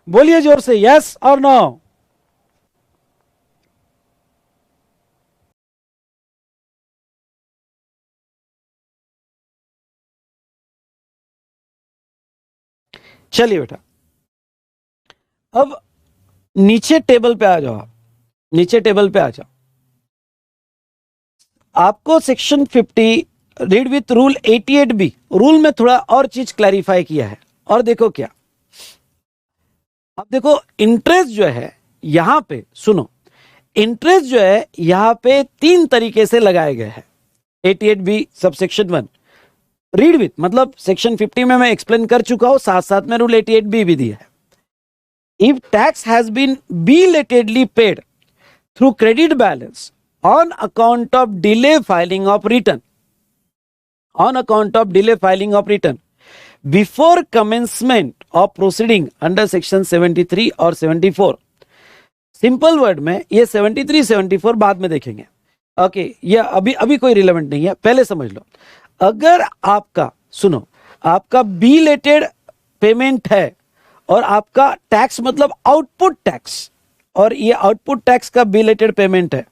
बोलिए जोर से, यस और नो। चलिए बेटा, अब नीचे टेबल पे आ जाओ, आप नीचे टेबल पे आ जाओ। आपको section 50 read with rule 88B, rule में थोड़ा और चीज क्लैरिफाई किया है। और देखो क्या, अब देखो इंटरेस्ट जो है यहां पे, सुनो, इंटरेस्ट जो है यहां पे 3 तरीके से लगाए गए हैं। 88B सबसेक्शन 1 रीड विथ, मतलब सेक्शन 50 में मैं एक्सप्लेन कर चुका हूं, साथ साथ में रूल 88B भी दिया है। If tax has been belatedly paid through credit balance on account of delay filing of return, on account of delay filing of return before commencement of proceeding under section 73 और 74, सिंपल वर्ड में ये 73 74 बाद में देखेंगे, ओके ये अभी कोई रिलेवेंट नहीं है, पहले समझ लो। अगर आपका, सुनो, आपका बिलेटेड पेमेंट है और आपका टैक्स मतलब आउटपुट टैक्स, और ये आउटपुट टैक्स का बिलेटेड पेमेंट है,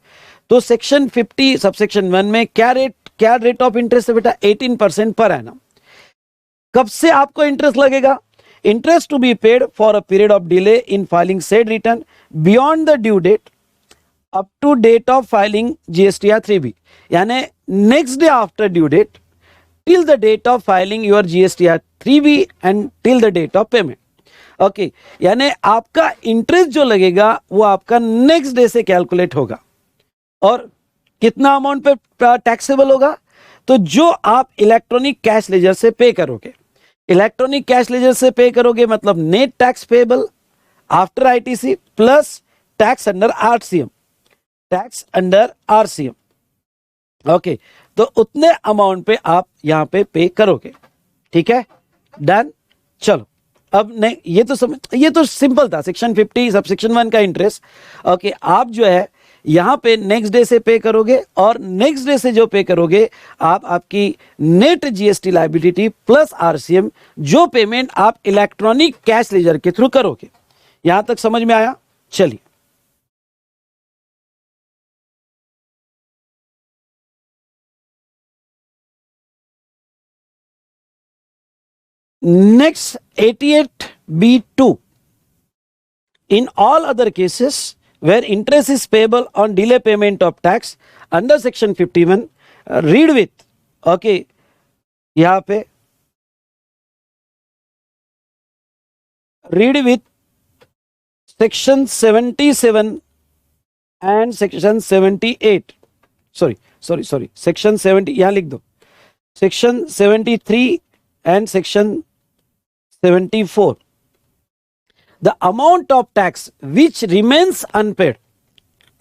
तो सेक्शन 50 सबसेक्शन 1 में क्या रेट ऑफ इंटरेस्ट है बेटा? 18% पर एनम। कब से आपको इंटरेस्ट लगेगा? Interest to be paid for a period of delay in filing said return beyond the due date up to date of filing GSTR 3B, यानी next day after due date till the date of filing your GSTR 3B and till the date of payment, okay यानी आपका इंटरेस्ट जो लगेगा वो आपका नेक्स्ट डे से कैलकुलेट होगा, और कितना अमाउंट पे टैक्सेबल होगा? तो जो आप इलेक्ट्रॉनिक कैश लेजर से पे करोगे, इलेक्ट्रॉनिक कैश लेजर से पे करोगे मतलब net tax payable after ITC plus tax under RCM, tax under RCM. Okay, तो उतने अमाउंट पे आप यहां पे करोगे। ठीक है, डन। चलो अब नहीं, ये तो सिंपल था, सेक्शन 50 सब सेक्शन 1 का इंटरेस्ट। ओके, आप जो है यहां पे नेक्स्ट डे से पे करोगे और नेक्स्ट डे से जो पे करोगे आप आपकी net GST liability plus RCM, जो पेमेंट आप इलेक्ट्रॉनिक कैश लेजर के थ्रू करोगे। यहां तक समझ में आया? चलिए next 88B2, in all other cases where interest is payable on delay payment of tax under section 51, read with, okay, यहां पे read with section 77 and section 78, sorry section 70, यहां लिख दो section 73 and section 74, the amount of tax which remains unpaid,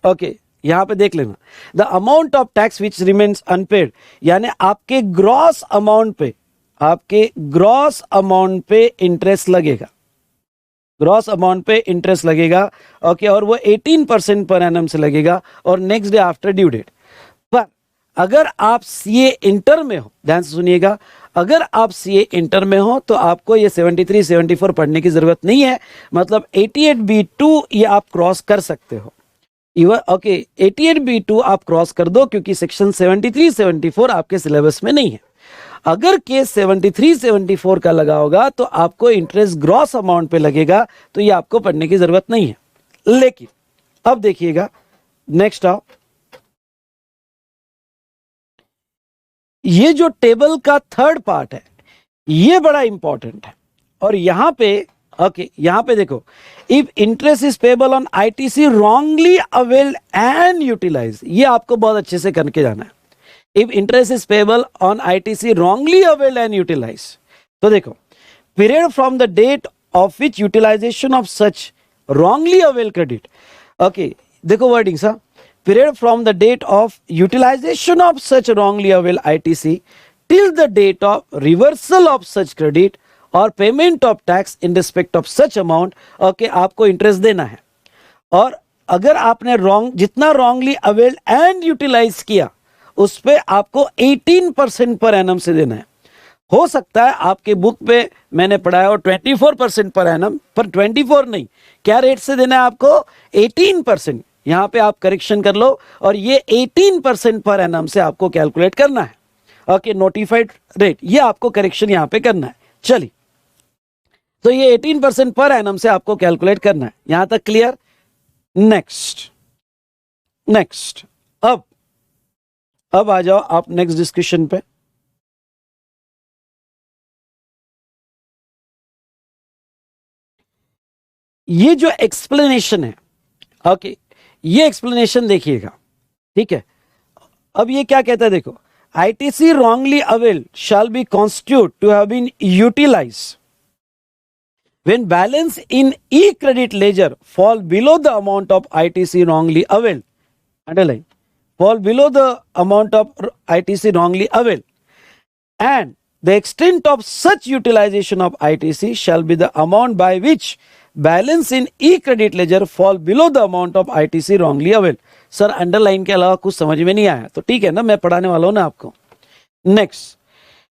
okay, यहां पे देख लेना, the amount of tax which remains unpaid यानी आपके ग्रॉस अमाउंट पे, आपके ग्रॉस अमाउंट पे इंटरेस्ट लगेगा, ग्रॉस अमाउंट पे इंटरेस्ट लगेगा। ओके, और वो 18% पर एनम से लगेगा और next day after due date. पर अगर आप सीए इंटर में हो, ध्यान से सुनिएगा, अगर आप सीए इंटर में हो तो आपको ये 73 74 पढ़ने की जरूरत नहीं है, मतलब 88B2 ये आप क्रॉस कर सकते हो। ओके, 88B2 आप क्रॉस कर दो क्योंकि सेक्शन 73 74 आपके सिलेबस में नहीं है। अगर केस 73 74 का लगा होगा तो आपको इंटरेस्ट ग्रॉस अमाउंट पे लगेगा, तो ये आपको पढ़ने की जरूरत नहीं है। लेकिन अब देखिएगा, नेक्स्ट आओ, ये जो टेबल का थर्ड पार्ट है ये बड़ा इंपॉर्टेंट है। और यहां पे ओके, यहां पे देखो, if interest is payable on ITC wrongly availed and utilize, ये आपको बहुत अच्छे से करके जाना है। If interest is payable on ITC wrongly availed and utilize, तो देखो, period from the date of which utilization of such wrongly avail credit, okay देखो वर्डिंग सा, period from the date of utilization of such wrongly availed ITC till the date of reversal of such credit or payment of tax in respect of such amount, okay, आपको इंटरेस्ट देना है। और अगर आपने जितना wrongly availed and utilized किया उस पे आपको 18% पर एनम से देना है। हो सकता है आपके बुक पे मैंने पढ़ाया हो 24% पर एनम, पर 24 नहीं, क्या रेट से देना है आपको? 18%। यहां पे आप करेक्शन कर लो और ये 18% पर एनम से आपको कैलकुलेट करना है। ओके, नोटिफाइड रेट, ये आपको करेक्शन यहां पे करना है। चलिए, तो ये 18% पर एनम से आपको कैलकुलेट करना है। यहां तक क्लियर? नेक्स्ट अब आ जाओ आप नेक्स्ट डिस्कशन पे। ये जो एक्सप्लेनेशन है, ओके, ये एक्सप्लेनेशन देखिएगा, ठीक है। अब ये क्या कहता है, देखो, ITC wrongly avail shall be constitute to have been utilized when balance in e-credit ledger fall below the amount of ITC wrongly availed, underline, fall below the amount of ITC wrongly availed, and the extent of such utilization of ITC shall be the amount by which balance in e-credit ledger fall below the amount of ITC wrongly availed। Sir underline के अलावा कुछ समझ में नहीं आया तो ठीक है ना, मैं पढ़ाने वाला हूं ना आपको। Next,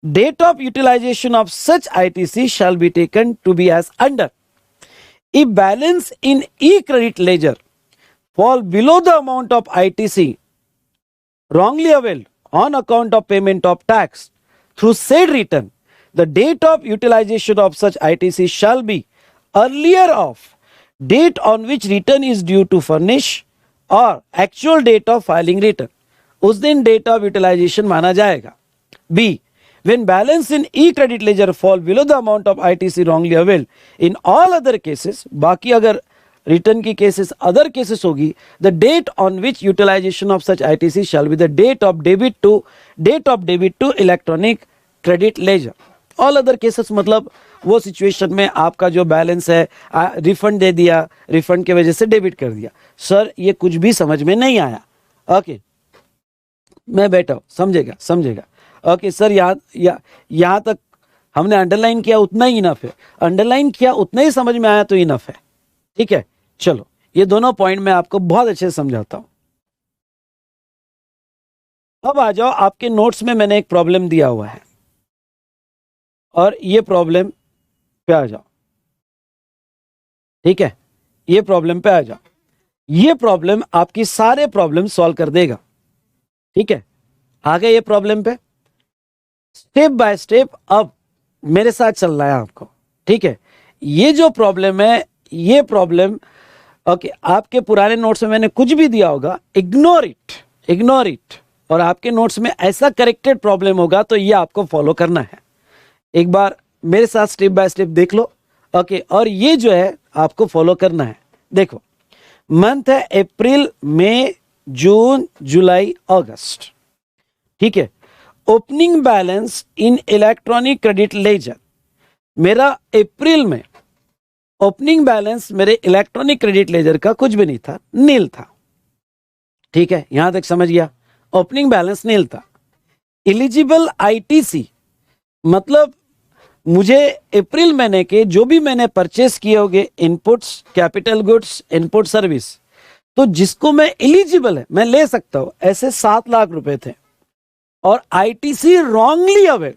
date of utilization of such ITC shall be taken to be as under, if balance in e-credit ledger fall below the amount of ITC wrongly availed on account of payment of tax through said return, the date of utilization of such ITC shall be earlier of date on which return is due to furnish or actual date of filing return, उस दिन date of utilization माना जाएगा। B, when balance in e-credit ledger fall below the amount of ITC wrongly availed in all other cases, बाकी अगर रिटर्न की केसेस अदर केसेस होगी, the date on which utilization of such ITC shall be the date of debit to electronic credit ledger. All other cases मतलब वो सिचुएशन में आपका जो बैलेंस है रिफंड दे दिया, रिफंड की वजह से डेबिट कर दिया। सर ये कुछ भी समझ में नहीं आया। ओके मैं बैठा हूं, समझेगा। ओके सर यहाँ तक हमने अंडरलाइन किया उतना ही इनफ है, अंडरलाइन किया उतना ही समझ में आया तो इनफ है। ठीक है चलो ये दोनों पॉइंट मैं आपको बहुत अच्छे से समझाता हूं। अब आ जाओ, आपके नोट्स में मैंने एक प्रॉब्लम दिया हुआ है और ये प्रॉब्लम पे आ जाओ। ठीक है ये प्रॉब्लम पे आ जाओ, ये प्रॉब्लम आपकी सारे प्रॉब्लम सॉल्व कर देगा। ठीक है आ गए ये प्रॉब्लम पे, स्टेप बाय स्टेप अब मेरे साथ चल रहा है आपको। ठीक है ये जो प्रॉब्लम है ये प्रॉब्लम ओके आपके पुराने नोट्स में मैंने कुछ भी दिया होगा, इग्नोर इट और आपके नोट्स में ऐसा करेक्टेड प्रॉब्लम होगा तो ये आपको फॉलो करना है। एक बार मेरे साथ स्टेप बाय स्टेप देख लो। ओके और ये जो है आपको फॉलो करना है। देखो मंथ है अप्रैल मई जून जुलाई अगस्त। ठीक है ओपनिंग बैलेंस इन इलेक्ट्रॉनिक क्रेडिट लेजर, मेरा अप्रैल में ओपनिंग बैलेंस मेरे इलेक्ट्रॉनिक क्रेडिट लेजर का कुछ भी नहीं था, नील था। ठीक है यहां तक समझ गया, ओपनिंग बैलेंस नील था। एलिजिबल आईटीसी मतलब मुझे अप्रैल महीने के जो भी मैंने परचेस किए होंगे inputs, capital goods, input service, तो जिसको मैं एलिजिबल है मैं ले सकता हूं, ऐसे 7 लाख रुपए थे। और आईटीसी रॉन्गली अवेल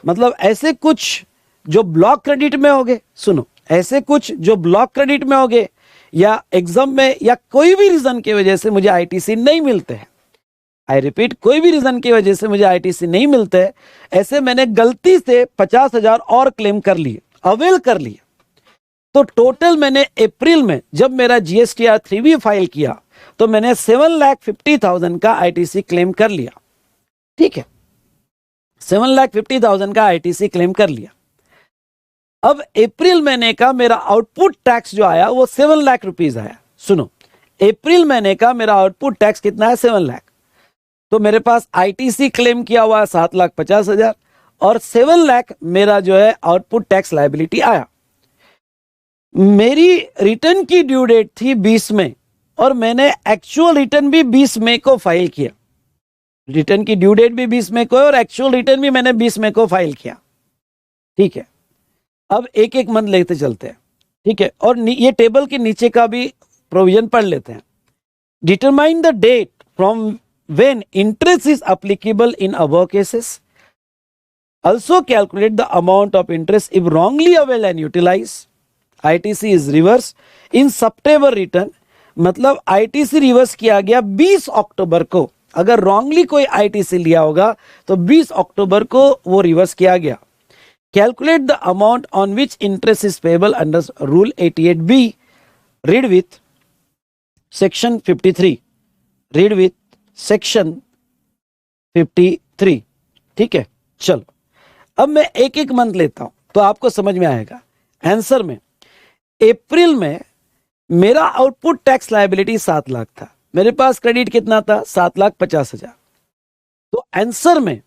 मतलब ऐसे कुछ जो ब्लॉक क्रेडिट में होंगे, सुनो ऐसे कुछ जो ब्लॉक क्रेडिट में होंगे या एग्जाम में या कोई भी रीजन की वजह से मुझे आईटीसी नहीं मिलते हैं, आई रिपीट कोई भी रीजन की वजह से मुझे आईटीसी नहीं मिलते हैं, ऐसे मैंने गलती से 50,000 और क्लेम कर लिए, अवेल कर लिए। तो टोटल मैंने अप्रैल में जब मेरा जीएसटीआर 3B फाइल किया तो मैंने 7,50,000 का आईटीसी क्लेम कर लिया। ठीक है 7,50,000 का आईटीसी क्लेम कर लिया। अब अप्रैल महीने का मेरा आउटपुट टैक्स जो आया वो 7 लाख रुपीज आया। सुनो अप्रैल महीने का मेरा आउटपुट टैक्स कितना है, 7 लाख। तो मेरे पास आईटीसी क्लेम किया हुआ है 7,50,000 और 7 लाख मेरा जो है आउटपुट टैक्स लायबिलिटी आया। मेरी रिटर्न की ड्यू डेट थी 20 मई और मैंने एक्चुअल रिटर्न भी 20 मई को फाइल किया। रिटर्न की ड्यू डेट भी 20 मई को है और एक्चुअल रिटर्न भी मैंने 20 मई को फाइल किया। ठीक है अब एक एक मंथ लेते चलते हैं। ठीक है और ये टेबल के नीचे का भी प्रोविजन पढ़ लेते हैं। Determine the date from when interest is applicable in above cases, also calculate the amount of interest if wrongly availed and utilized. ITC is reverse in September return, मतलब ITC रिवर्स किया गया 20 अक्टूबर को। अगर रॉन्गली कोई ITC लिया होगा तो 20 अक्टूबर को वो रिवर्स किया गया। Calculate the amount on which interest is payable under rule 88B, read with section 53, read with section 53। ठीक है चलो अब मैं एक एक मंथ लेता हूं तो आपको समझ में आएगा। आंसर में अप्रैल में मेरा आउटपुट टैक्स लायबिलिटी 7 लाख था, मेरे पास क्रेडिट कितना था 7,50,000। तो आंसर में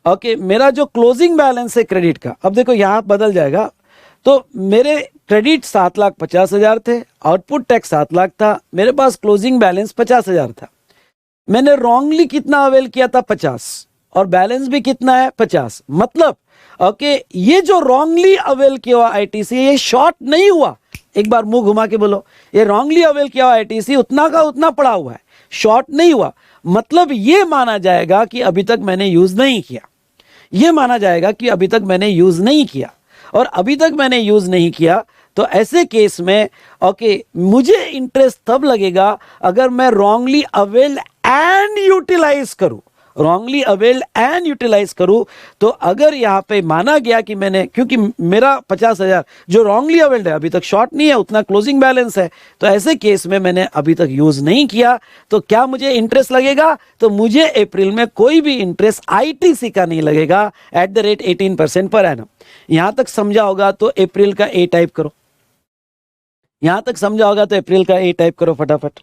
ओके मेरा जो क्लोजिंग बैलेंस है क्रेडिट का, अब देखो यहां बदल जाएगा। तो मेरे क्रेडिट 7,50,000 थे, आउटपुट टैक्स 7 लाख था, मेरे पास क्लोजिंग बैलेंस 50,000 था। मैंने रॉन्गली कितना अवेल किया था 50 और बैलेंस भी कितना है 50। मतलब ओके ये जो रॉन्गली अवेल किया हुआ आईटीसी ये शॉर्ट नहीं हुआ। एक बार मुंह घुमा के बोलो, ये रॉन्गली अवेल किया हुआ आईटीसी उतना का उतना पड़ा हुआ है, शॉर्ट नहीं हुआ। मतलब ये माना जाएगा कि अभी तक मैंने यूज नहीं किया, ये माना जाएगा कि अभी तक मैंने यूज नहीं किया। और अभी तक मैंने यूज नहीं किया तो ऐसे केस में ओके मुझे इंटरेस्ट तब लगेगा अगर मैं रॉन्गली अवेल एंड यूटिलाइज करूं, रॉन्गली अवेल्ड एंड यूटिलाइज करूं। तो अगर यहां पे माना गया कि मैंने, क्योंकि मेरा 50,000 जो रॉन्गली अवेल्ड है अभी तक शॉर्ट नहीं है, उतना क्लोजिंग बैलेंस है, तो ऐसे केस में मैंने अभी तक यूज नहीं किया तो क्या मुझे इंटरेस्ट लगेगा? तो मुझे अप्रैल में कोई भी इंटरेस्ट आईटीसी का नहीं लगेगा एट द रेट 18% पर एनम। यहां तक समझा होगा तो अप्रैल का ए टाइप करो, यहां तक समझा होगा तो अप्रैल का ए टाइप करो फटाफट,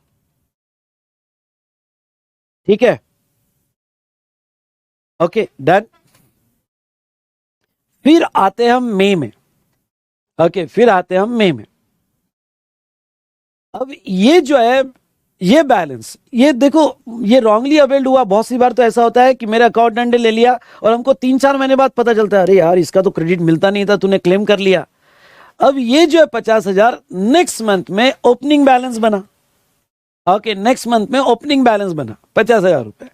ठीक है, ओके डन। फिर आते हैं हम मई में, ओके फिर आते हैं हम मई में। अब ये जो है ये बैलेंस, ये देखो ये रॉन्गली अवेल्ड हुआ। बहुत सी बार तो ऐसा होता है कि मेरा अकाउंटेंट ने ले लिया और हमको 3-4 महीने बाद पता चलता है अरे यार इसका तो क्रेडिट मिलता नहीं था, तूने क्लेम कर लिया। अब ये जो है 50,000 नेक्स्ट मंथ में ओपनिंग बैलेंस बना, ओके नेक्स्ट मंथ में ओपनिंग बैलेंस बना 50,000 रुपए,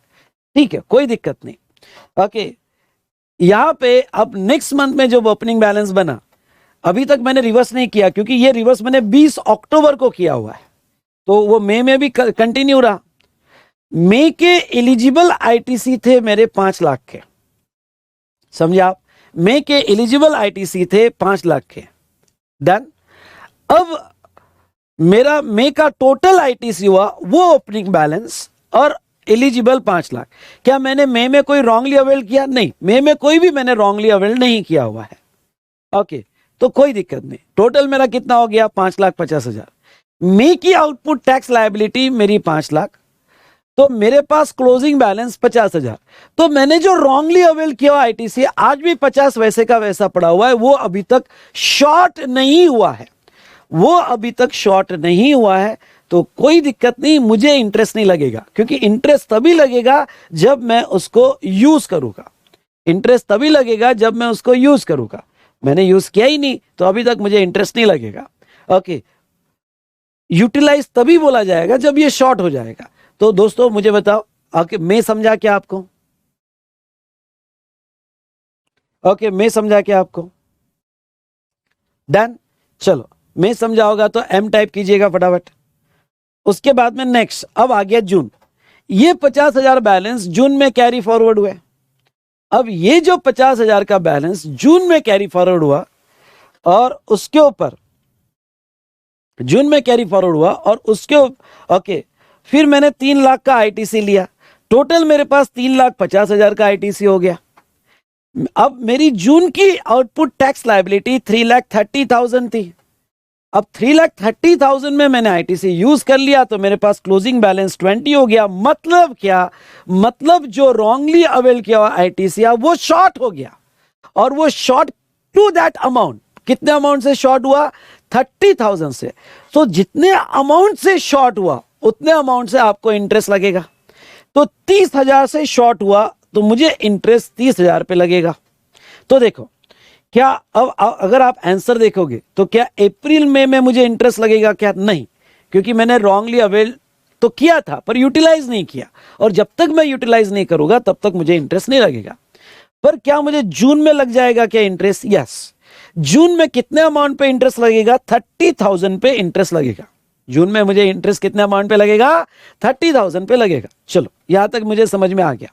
ठीक है कोई दिक्कत नहीं। ओके यहां पे अब नेक्स्ट मंथ में जब ओपनिंग बैलेंस बना, अभी तक मैंने रिवर्स नहीं किया क्योंकि ये रिवर्स मैंने 20 अक्टूबर को किया हुआ है, तो वो मई में भी कंटिन्यू रहा। मई के एलिजिबल आईटीसी थे मेरे 5 लाख के, समझे आप, मई के एलिजिबल आईटीसी थे 5 लाख के, डन। अब मेरा मई का टोटल आईटीसी हुआ वो ओपनिंग बैलेंस और एलिजिबल 5 लाख। क्या मैंने मई में कोई रॉन्गली अवेल किया? नहीं, मई में कोई भी मैंने रॉन्गली अवेल नहीं किया हुआ है, ओके तो कोई दिक्कत नहीं। टोटल मेरा कितना हो गया? 5,50,000। मई की आउटपुट टैक्स लायबिलिटी मेरी 5 लाख, तो मेरे पास क्लोजिंग बैलेंस 50,000। तो मैंने जो रॉन्गली अवेल किया आईटीसी आज भी 50 वैसे का वैसा पड़ा हुआ है, वो अभी तक शॉर्ट नहीं हुआ है, वो अभी तक शॉर्ट नहीं हुआ है। तो कोई दिक्कत नहीं, मुझे इंटरेस्ट नहीं लगेगा, क्योंकि इंटरेस्ट तभी लगेगा जब मैं उसको यूज करूंगा, इंटरेस्ट तभी लगेगा जब मैं उसको यूज करूंगा। मैंने यूज किया ही नहीं तो अभी तक मुझे इंटरेस्ट नहीं लगेगा। ओके यूटिलाइज तभी बोला जाएगा जब ये शॉर्ट हो जाएगा। तो दोस्तों मुझे बताओ, ओके मैं समझा क्या आपको? ओके मैं समझा क्या आपको? डन। चलो मैं समझा होगा तो एम टाइप कीजिएगा फटाफट। उसके बाद में नेक्स्ट, अब आ गया जून। ये 50,000 बैलेंस जून में कैरी फॉरवर्ड हुए। अब ये जो 50,000 का बैलेंस जून में कैरी फॉरवर्ड हुआ और उसके ऊपर जून में कैरी फॉरवर्ड हुआ और उसके ओके फिर मैंने 3 लाख का आईटीसी लिया, टोटल मेरे पास 3,50,000 का आईटीसी हो गया। अब मेरी जून की आउटपुट टैक्स लायबिलिटी 3,30,000 थी। अब 3,30,000 में मैंने आईटीसी यूज कर लिया तो मेरे पास क्लोजिंग बैलेंस 20 हो गया। मतलब क्या? मतलब जो रॉन्गली अवेल किया हुआ आईटीसी वो शॉर्ट हो गया, और वो शॉर्ट टू दैट अमाउंट। कितने अमाउंट से शॉर्ट हुआ? 30,000 से। तो जितने अमाउंट से शॉर्ट हुआ उतने अमाउंट से आपको इंटरेस्ट लगेगा। तो 30,000 से शॉर्ट हुआ तो मुझे इंटरेस्ट 30,000 पे लगेगा। तो देखो क्या अब अगर आप आंसर देखोगे तो क्या अप्रैल में मुझे इंटरेस्ट लगेगा? क्या नहीं, क्योंकि मैंने रॉन्गली अवेल तो किया था पर यूटिलाइज नहीं किया, और जब तक मैं यूटिलाइज नहीं करूंगा तब तक मुझे इंटरेस्ट नहीं लगेगा। पर क्या मुझे जून में लग जाएगा क्या इंटरेस्ट? यस। जून में कितने अमाउंट पे इंटरेस्ट लगेगा? 30,000 पे इंटरेस्ट लगेगा। जून में मुझे इंटरेस्ट कितने अमाउंट पे लगेगा? 30,000 पे लगेगा। चलो यहां तक मुझे समझ में आ गया,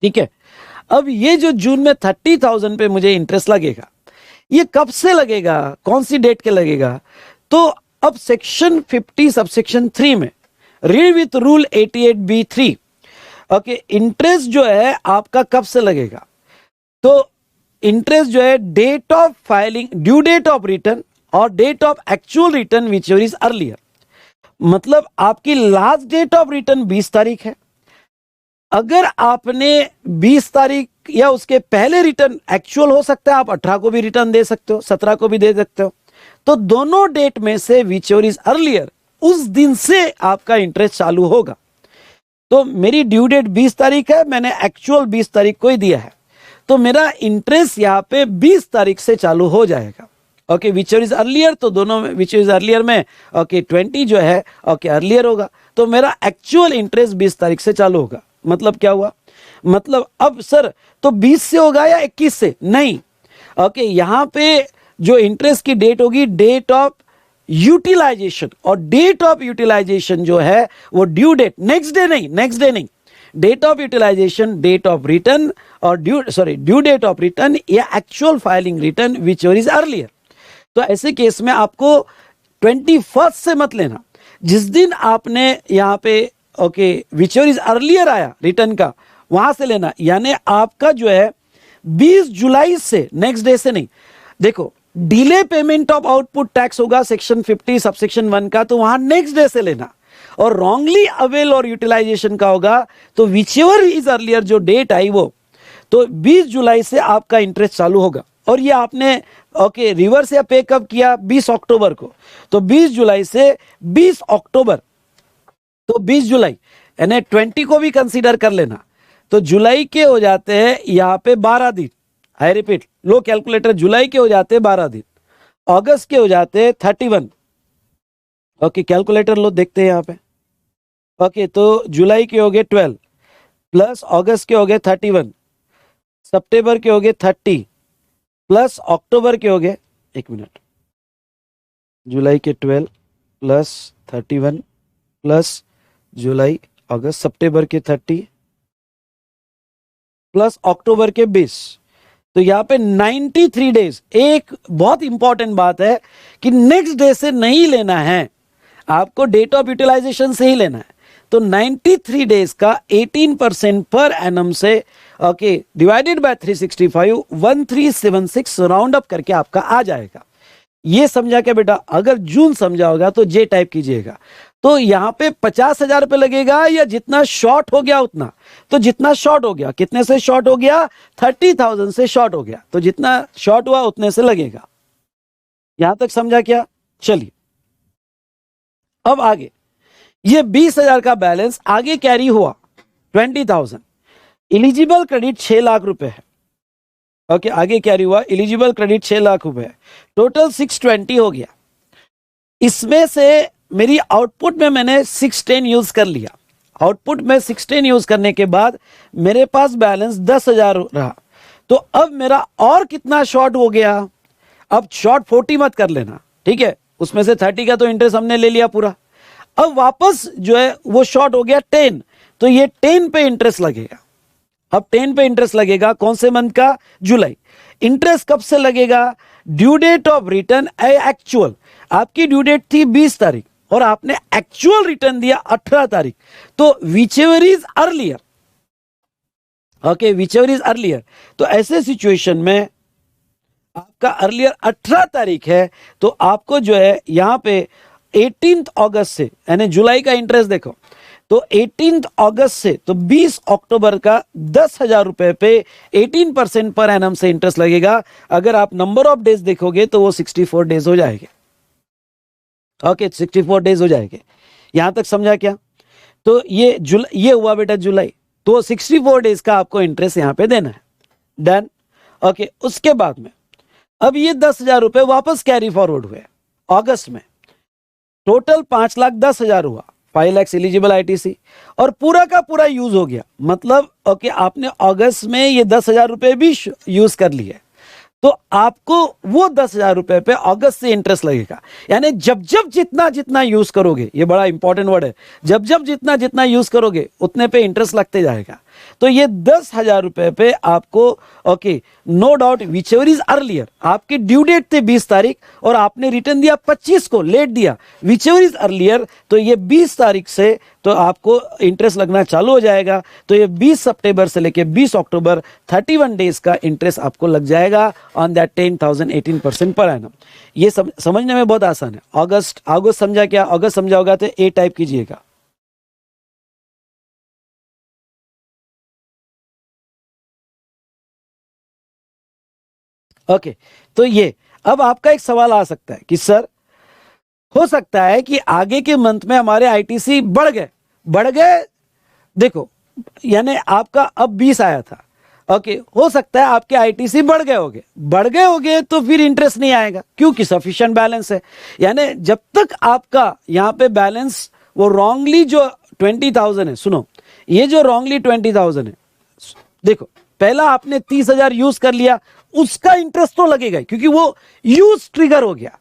ठीक है। अब ये जो जून में 30,000 पे मुझे इंटरेस्ट लगेगा, ये कब से लगेगा? कौन सी डेट के लगेगा? तो अब सेक्शन 50 सबसेक्शन 3 में read with rule 88B3 okay interest जो है आपका कब से लगेगा? तो इंटरेस्ट जो है date of filing, due date of return और date of actual return which is earlier. मतलब आपकी लास्ट डेट ऑफ रिटर्न 20 तारीख है। अगर आपने 20 तारीख या उसके पहले रिटर्न, एक्चुअल हो सकता है आप 18 को भी रिटर्न दे सकते हो, 17 को भी दे सकते हो, तो दोनों डेट में से विच इज अर्लियर उस दिन से आपका इंटरेस्ट चालू होगा। तो मेरी ड्यू डेट 20 तारीख है, मैंने एक्चुअल 20 तारीख को ही दिया है, तो मेरा इंटरेस्ट यहाँ पे 20 तारीख से चालू हो जाएगा। ओके विच इज अर्लियर, तो दोनों में विच इज अर्लियर में ओके 20 जो है ओके अर्लियर होगा, तो मेरा एक्चुअल इंटरेस्ट 20 तारीख से चालू होगा। मतलब क्या हुआ? मतलब अब सर तो 20 से होगा या 21 से? नहीं, ओके यहां पे जो इंटरेस्ट की डेट होगी डेट ऑफ यूटिलाइजेशन, और डेट ऑफ यूटिलाइजेशन जो है वो ड्यू डेट नेक्स्ट डे नहीं, नेक्स्ट डे नहीं, date of utilization date of return और ड्यू डेट ऑफ रिटर्न या actual filing return which is earlier. तो ऐसे केस में आपको 21 से मत लेना, जिस दिन आपने यहां पे ओके विच इज अर्लियर आया रिटर्न का वहां से लेना, यानी आपका जो है 20 जुलाई से, नेक्स्ट डे से नहीं। देखो delay payment of output tax होगा सेक्शन 50 सबसेक्शन 1 का, तो वहां नेक्स्ट डे से लेना। और रॉन्गली अवेल और यूटिलाइजेशन का होगा तो विच एवर इज अर्लियर, जो डेट आई वो, तो 20 जुलाई से आपका इंटरेस्ट चालू होगा। और ये आपने ओके रिवर्स या पे कब किया, 20 अक्टूबर को, तो 20 जुलाई से 20 अक्टूबर, तो 20 जुलाई यानी 20 को भी कंसीडर कर लेना। तो जुलाई के हो जाते हैं यहाँ पे 12 दिन, आई रिपीट, लो कैलकुलेटर, जुलाई के हो जाते हैं 12 दिन, अगस्त के हो जाते हैं 31, ओके कैलकुलेटर लो देखते हैं यहाँ पे, ओके तो जुलाई के हो गए 12 प्लस अगस्त के हो गए 31, सितंबर के हो गए 30 प्लस अक्टूबर के हो गए, एक मिनट, जुलाई के 12 प्लस 31 प्लस जुलाई अगस्त सितंबर के 30 प्लस अक्टूबर के 20, तो यहाँ पे 93 डेज। एक बहुत इंपॉर्टेंट बात है कि नेक्स्ट डे से नहीं लेना है, आपको डेट ऑफ यूटिलाइजेशन से ही लेना है। तो 93 डेज का 18% पर एनम से okay divided by 365 1376 round up करके आपका आ जाएगा। ये समझा क्या बेटा? अगर जून समझा होगा तो जे टाइप कीजिएगा। तो यहाँ पे 50,000 रुपये लगेगा या जितना शॉर्ट हो गया उतना, तो जितना शॉर्ट हो गया, कितने से शॉर्ट हो गया, 30,000 से शॉर्ट हो गया, तो जितना शॉर्ट हुआ उतने से लगेगा। यहां तक समझा क्या? चलिए अब आगे, ये 20,000 का बैलेंस आगे कैरी हुआ 20,000, एलिजिबल क्रेडिट 6 लाख रुपए है, ओके आगे कैरी हुआ एलिजिबल क्रेडिट 6 लाख रुपए है, टोटल 620 हो गया। इसमें से मेरी आउटपुट में मैंने 610 यूज कर लिया, आउटपुट में 610 यूज करने के बाद मेरे पास बैलेंस 10,000 रहा। तो अब मेरा और कितना शॉर्ट हो गया? अब शॉर्ट 40 मत कर लेना, ठीक है, उसमें से 30 का तो इंटरेस्ट हमने ले लिया पूरा। अब वापस जो है वो शॉर्ट हो गया 10, तो ये 10 पे इंटरेस्ट लगेगा। अब 10 पे इंटरेस्ट लगेगा कौन से मंथ का? जुलाई। इंटरेस्ट कब से लगेगा? Due date of return actual, आपकी ड्यू डेट थी 20 तारीख और आपने एक्चुअल रिटर्न दिया 18 तारीख, तो which ever is earlier, okay which ever is earlier. तो ऐसे सिचुएशन में आपका अर्लियर 18 तारीख है, तो आपको जो है यहां पे 18 अगस्त से, यानी जुलाई का इंटरेस्ट देखो, तो 18 अगस्त से तो 20 अक्टूबर का 10,000 रुपए पे 18% पर एनम से इंटरेस्ट लगेगा। अगर आप नंबर ऑफ डेज देखोगे तो वो 64 डेज हो जाएंगे, ओके 64 डेज हो जाएंगे। यहां तक समझा क्या? तो ये हुआ बेटा जुलाई, तो 64 डेज का आपको इंटरेस्ट यहां पे देना है, डन, ओके। उसके बाद में अब ये 10,000 रुपए वापस कैरी फॉरवर्ड हुए अगस्त में, टोटल 5,10,000 हुआ, 5 लाख एलिजिबल आईटीसी, और पूरा का पूरा यूज हो गया। मतलब ओके आपने अगस्त में ये 10,000 रुपए भी यूज कर लिए, तो आपको वो 10,000 रुपए पे अगस्त से इंटरेस्ट लगेगा। यानी जब जब जितना जितना यूज करोगे, ये बड़ा इंपॉर्टेंट वर्ड है, जब जब जितना जितना यूज करोगे उतने पे इंटरेस्ट लगते जाएगा। तो ये 10,000 रुपए पे आपको okay no doubt whichever is earlier, आपकी ड्यू डेट थी 20 तारीख और आपने रिटर्न दिया 25 को, लेट दिया, विच एवर इज अर्लियर, तो ये 20 तारीख से तो आपको इंटरेस्ट लगना चालू हो जाएगा। तो ये 20 सितंबर से लेके 20 अक्टूबर 31 डेज का इंटरेस्ट आपको लग जाएगा ऑन दैट 10,000 18% पर एनम। ये समझने में बहुत आसान है। अगस्त समझा क्या? अगस्त समझा होगा तो ए टाइप कीजिएगा। ओके तो ये अब आपका एक सवाल आ सकता है कि सर हो सकता है कि आगे के मंथ में हमारे आईटीसी बढ़ गए, देखो यानी आपका अब 20 आया था, ओके हो सकता है आपके आईटीसी बढ़ गए होगे तो फिर इंटरेस्ट नहीं आएगा क्योंकि सफिशिएंट बैलेंस है। यानी जब तक आपका यहाँ पे बैलेंस वो रॉन्गली जो 20,000 है, सुनो ये जो रॉन्गली 20,000 है, देखो पहला आपने 30,000 यूज कर लिया, उसका इंटरेस्ट तो लगेगा क्योंकि वो यूज ट्रिगर हो गया।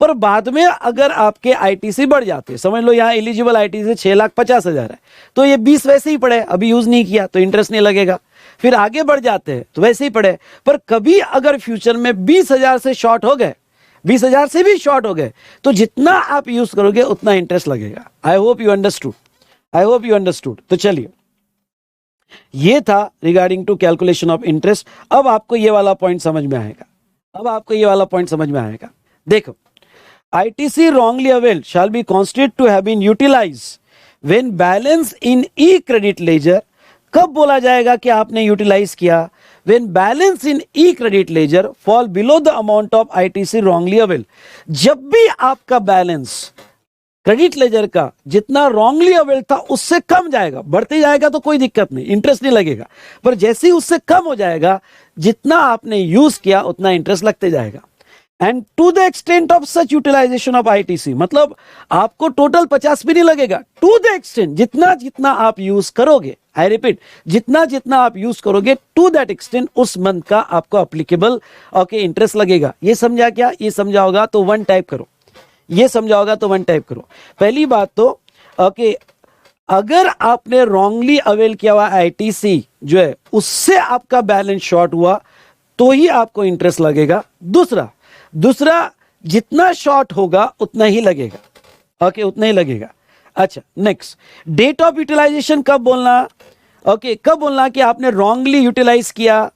पर बाद में अगर आपके आईटीसी बढ़ जाते, समझ लो यहाँ एलिजिबल आईटीसी 6,50,000 है, तो ये 20 वैसे ही पड़े, अभी यूज नहीं किया तो इंटरेस्ट नहीं लगेगा। फिर आगे बढ़ जाते हैं तो वैसे ही पड़े, पर कभी अगर फ्यूचर में 20,000 से शॉर्ट हो गए, 20,000 से भी शॉर्ट हो गए, तो जितना आप यूज करोगे उतना इंटरेस्ट लगेगा। I hope you understood. तो चलिए ये था regarding to calculation of interest. अब आपको ये वाला पॉइंट समझ में आएगा। अब आपको ये वाला पॉइंट समझ में आएगा। देखो, ITC wrongly availed shall be considered to have been utilized when balance in e credit ledger। कब बोला जाएगा कि आपने यूटिलाइज किया? when balance in e credit ledger fall below the amount of ITC wrongly availed। जब भी आपका बैलेंस क्रेडिट लेजर का जितना रॉन्गली अवेल था उससे कम जाएगा, बढ़ते जाएगा तो कोई दिक्कत नहीं, इंटरेस्ट नहीं लगेगा, पर जैसे ही उससे कम हो जाएगा, जितना आपने यूज किया उतना इंटरेस्ट लगते जाएगा। And to the extent of such utilization of ITC, मतलब आपको टोटल 50 भी नहीं लगेगा, टू द एक्सटेंट जितना जितना आप यूज करोगे, आई रिपीट, जितना जितना आप यूज करोगे टू दैट एक्सटेंट उस मंथ का आपको अप्लीकेबल ओके इंटरेस्ट लगेगा। ये समझा क्या? ये समझा होगा तो 1 टाइप करो, ये समझा होगा तो 1 टाइप करो। पहली बात तो ओके, अगर आपने रॉन्गली अवेल किया हुआ ITC जो है उससे आपका बैलेंस शॉर्ट हुआ तो ही आपको इंटरेस्ट लगेगा। दूसरा जितना शॉर्ट होगा उतना ही लगेगा, ओके, उतना ही लगेगा। अच्छा, नेक्स्ट, डेट ऑफ यूटिलाइजेशन कब बोलना? ओके, कब बोलना कि आपने रॉन्गली यूटिलाइज किया?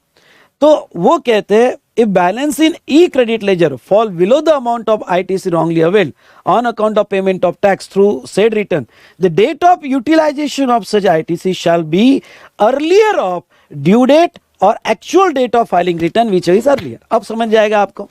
तो वो कहते हैं if balance in e-credit ledger fall below the amount of ITC wrongly availed on account of payment of tax through said return, the date of utilization of such ITC shall be earlier of due date or actual date of filing return which is earlier। अब समझ जाएगा आपको,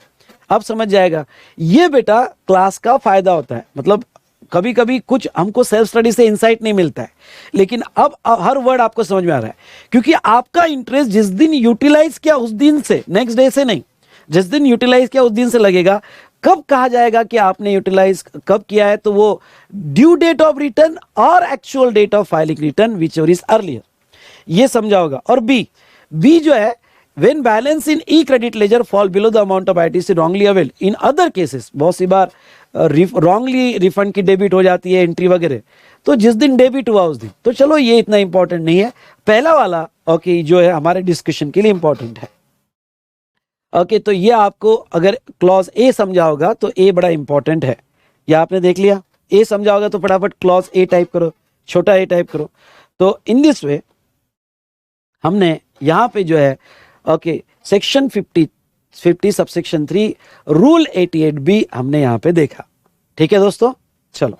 अब समझ जाएगा। ये बेटा क्लास का फायदा होता है, मतलब कभी कभी कुछ हमको सेल्फ स्टडी से इंसाइट नहीं मिलता है, लेकिन अब हर वर्ड आपको समझ में आ रहा है, क्योंकि आपका इंटरेस्ट जिस दिन यूटिलाइज किया उस दिन से, नेक्स्ट डे से नहीं, जिस दिन यूटिलाइज किया उस दिन से लगेगा। कब कहा जाएगा कि आपने यूटिलाइज कब किया है? तो वो ड्यू डेट ऑफ रिटर्न और actual date of filing return which is earlier, ये समझा होगा। और बी जो है, when balance in e-credit ledger fall below the amount of ITC wrongly availed, in other cases, बहुत सी बार रॉन्गली रिफंड की डेबिट हो जाती है, एंट्री वगैरह, तो जिस दिन डेबिट हुआ उस दिन, तो चलो ये इतना इंपॉर्टेंट नहीं है। पहला वाला ओके जो है हमारे डिस्कशन के लिए इंपॉर्टेंट है। ओके, तो ये आपको अगर क्लॉज ए समझा होगा तो ए बड़ा इंपॉर्टेंट है, ये आपने देख लिया। ए समझा होगा तो फटाफट क्लॉज ए टाइप करो, छोटा ए टाइप करो। तो इन दिस वे हमने यहाँ पे जो है okay section 50 subsection 3 rule 88B हमने यहाँ पे देखा। ठीक है दोस्तों, चलो।